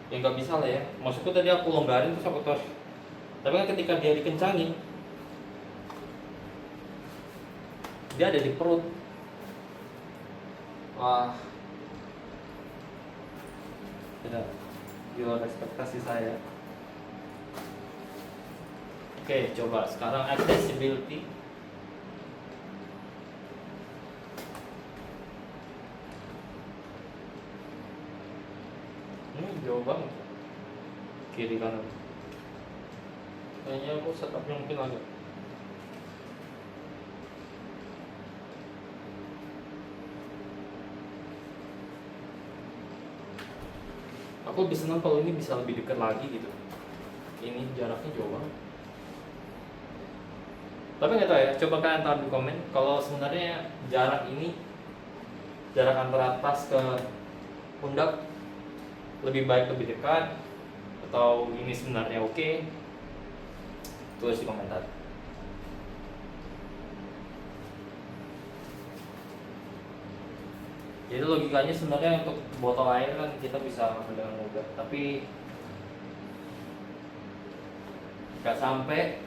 ya nggak bisa lah ya. Maksudku tadi aku longgarin terus aku tos, tapi kan ketika dia dikencangin, dia ada di perut. Wah, tidak di luar ekspektasi saya. Oke, coba sekarang accessibility. Ini jauh banget, kiri kanan. Kayaknya aku setupnya mungkin agak. Aku lebih senang kalau ini bisa lebih dekat lagi gitu. Ini jaraknya jauh banget. Tapi nggak tahu ya, coba kalian taruh di komen kalau sebenarnya jarak ini, jarak antara tas ke pundak lebih baik lebih dekat, atau ini sebenarnya oke. Tulis di komentar. Jadi logikanya sebenarnya untuk botol air kan kita bisa ambil dengan mudah, tapi nggak sampai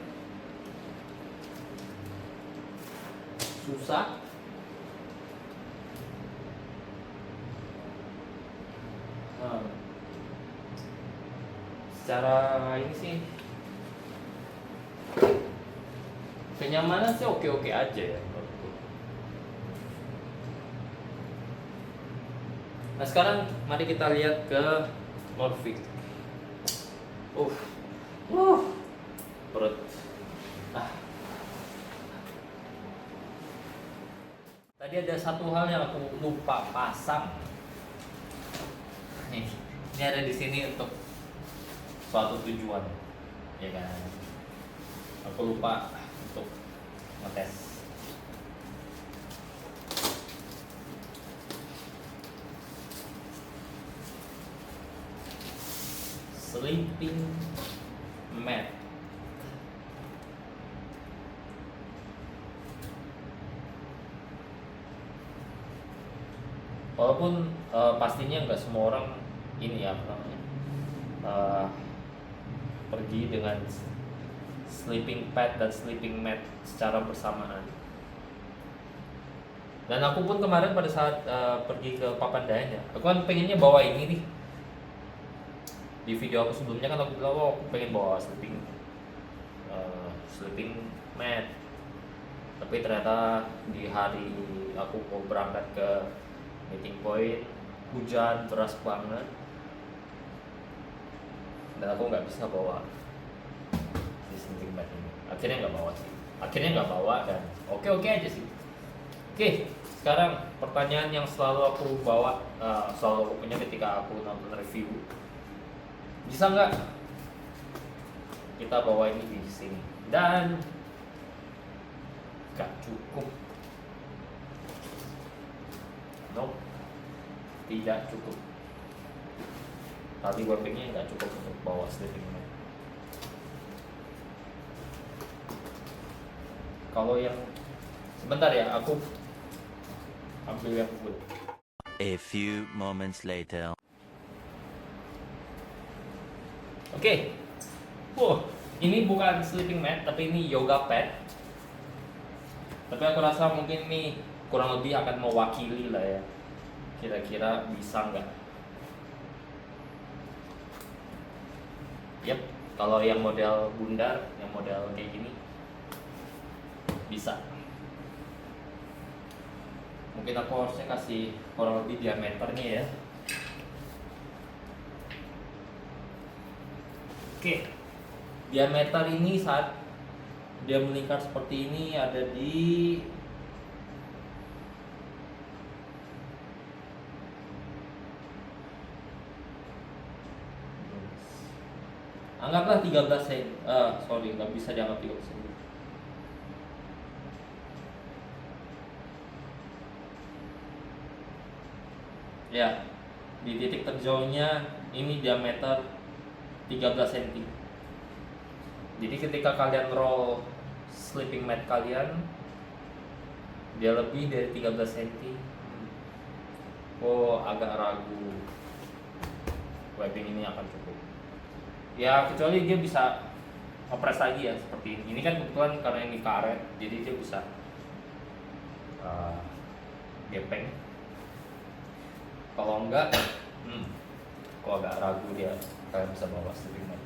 susah. Nah, secara ini sih kenyamanan sih oke-oke aja ya menurutku. Nah sekarang mari kita lihat ke Norvik. Perut. Tadi ada satu hal yang aku lupa pasang. Ini ada di sini untuk suatu tujuan, ya kan? Aku lupa untuk ngetes. Sleeping mat. Walaupun pastinya nggak semua orang ini ya apa namanya pergi dengan sleeping pad dan sleeping mat secara bersamaan. Dan aku pun kemarin pada saat pergi ke Papandayan ya, aku kan pengennya bawa ini nih. Di video aku sebelumnya kan aku bilang, oh aku pengen bawa sleeping mat. Tapi ternyata di hari aku mau berangkat ke meeting point, hujan deras banget, dan aku nggak bisa bawa si sleeping mat ini. Akhirnya nggak bawa sih. Dan oke aja sih. Oke, sekarang pertanyaan yang selalu aku bawa, selalu aku punya ketika aku nonton review. Bisa nggak kita bawa ini di sini? Dan nggak cukup. No, tidak cukup. Tali webbingnya nggak cukup untuk bawa sleeping mat. Kalau yang sebentar ya, aku ambil yang wood. A few moments later. Oke. Ini bukan sleeping mat, tapi ini yoga pad. Tapi aku rasa mungkin ini kurang lebih akan mewakili lah ya. Kira-kira bisa nggak? Yap, kalau yang model bundar, yang model kayak gini bisa. Mungkin aku harusnya kasih kurang lebih diameternya ya. Oke, diameter ini saat dia melingkar seperti ini ada di anggaplah 13 cm. Sorry, nggak bisa dianggap 13 cm. Ya, di titik terjauhnya ini diameter 13 cm. Jadi ketika kalian roll sleeping mat kalian, dia lebih dari 13 cm. Oh, agak ragu webbing ini akan cukup. Ya, kecuali dia bisa ngepres lagi ya seperti ini. Ini kan kebetulan karena ini karet, jadi dia bisa gepeng. Kalau enggak, aku agak ragu dia kalian bisa bawa sleeping mat.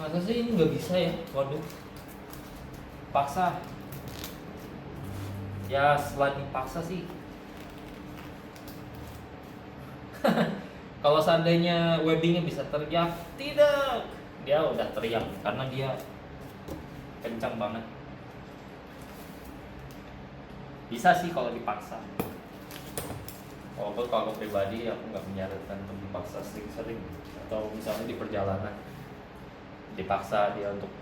Masa sih ini nggak bisa ya? Waduh, paksa. Ya setelah dipaksa sih. Kalau seandainya webbingnya bisa teriak, tidak. Dia udah teriak karena dia kencang banget. Bisa sih kalau dipaksa. Walaupun kalau pribadi aku nggak menyarankan untuk dipaksa sering-sering. Atau misalnya di perjalanan dipaksa dia untuk,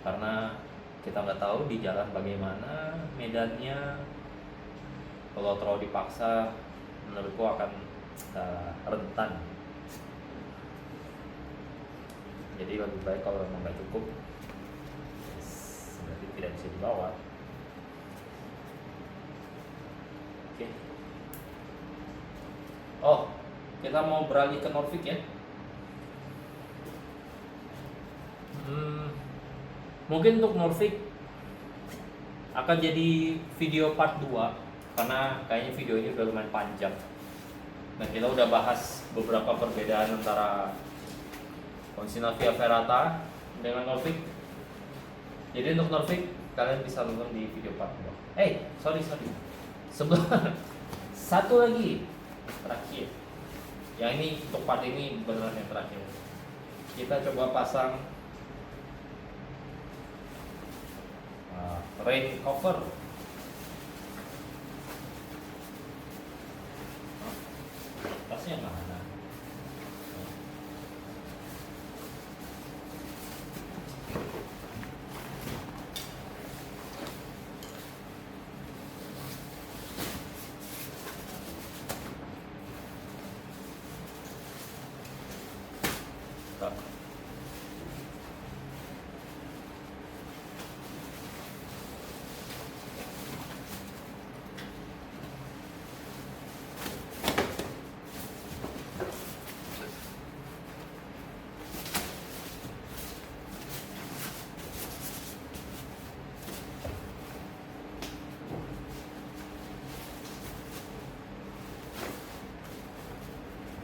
karena kita nggak tahu di jalan bagaimana medannya. Kalau terlalu dipaksa menurutku akan rentan. Jadi lebih baik kalau memang nggak cukup, berarti tidak bisa dibawa. Oke. Oh, kita mau beralih ke Norvik ya. Mungkin untuk Norvik akan jadi video part 2 karena kayaknya video ini udah lumayan panjang. Dan kita udah bahas beberapa perbedaan antara Skandinavia Verata dengan Norvik. Jadi untuk Norvik kalian bisa nonton di video part 2. Sorry. Sebelum satu lagi terakhir. Yang ini untuk part ini beneran yang terakhir. Kita coba pasang rain cover. Tasnya mana?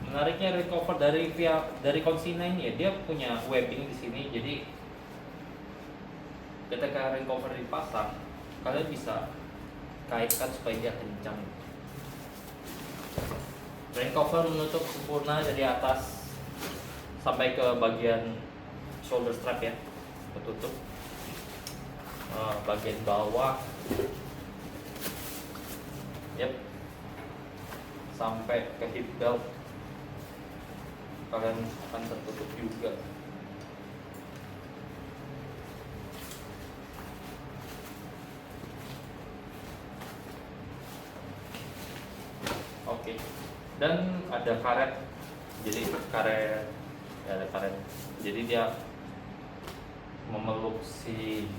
Menariknya rain cover dari Consina ini ya, dia punya webbing di sini. Jadi ketika rain cover dipasang, kalian bisa kaitkan supaya dia kencang. Rain cover menutup sempurna dari atas sampai ke bagian shoulder strap ya, tertutup. Bagian bawah, yep, sampai ke hip belt kalian akan tertutup juga. Oke. Dan ada karet. Jadi karet ya, ada karet. Jadi dia memeluk si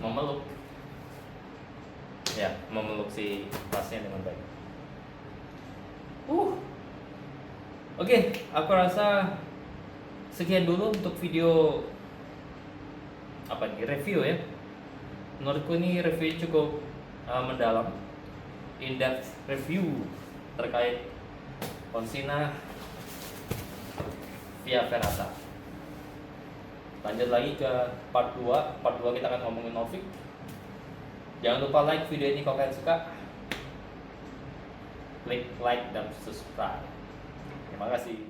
memeluk si tasnya dengan baik. Oke, aku rasa sekian dulu untuk video review ya. Menurutku ini review cukup mendalam, in-depth review terkait Consina Via Ferrata. Lanjut lagi ke part 2. Part 2 kita akan ngomongin Novik. Jangan lupa like video ini kalau kalian suka. Klik like dan subscribe. Terima kasih.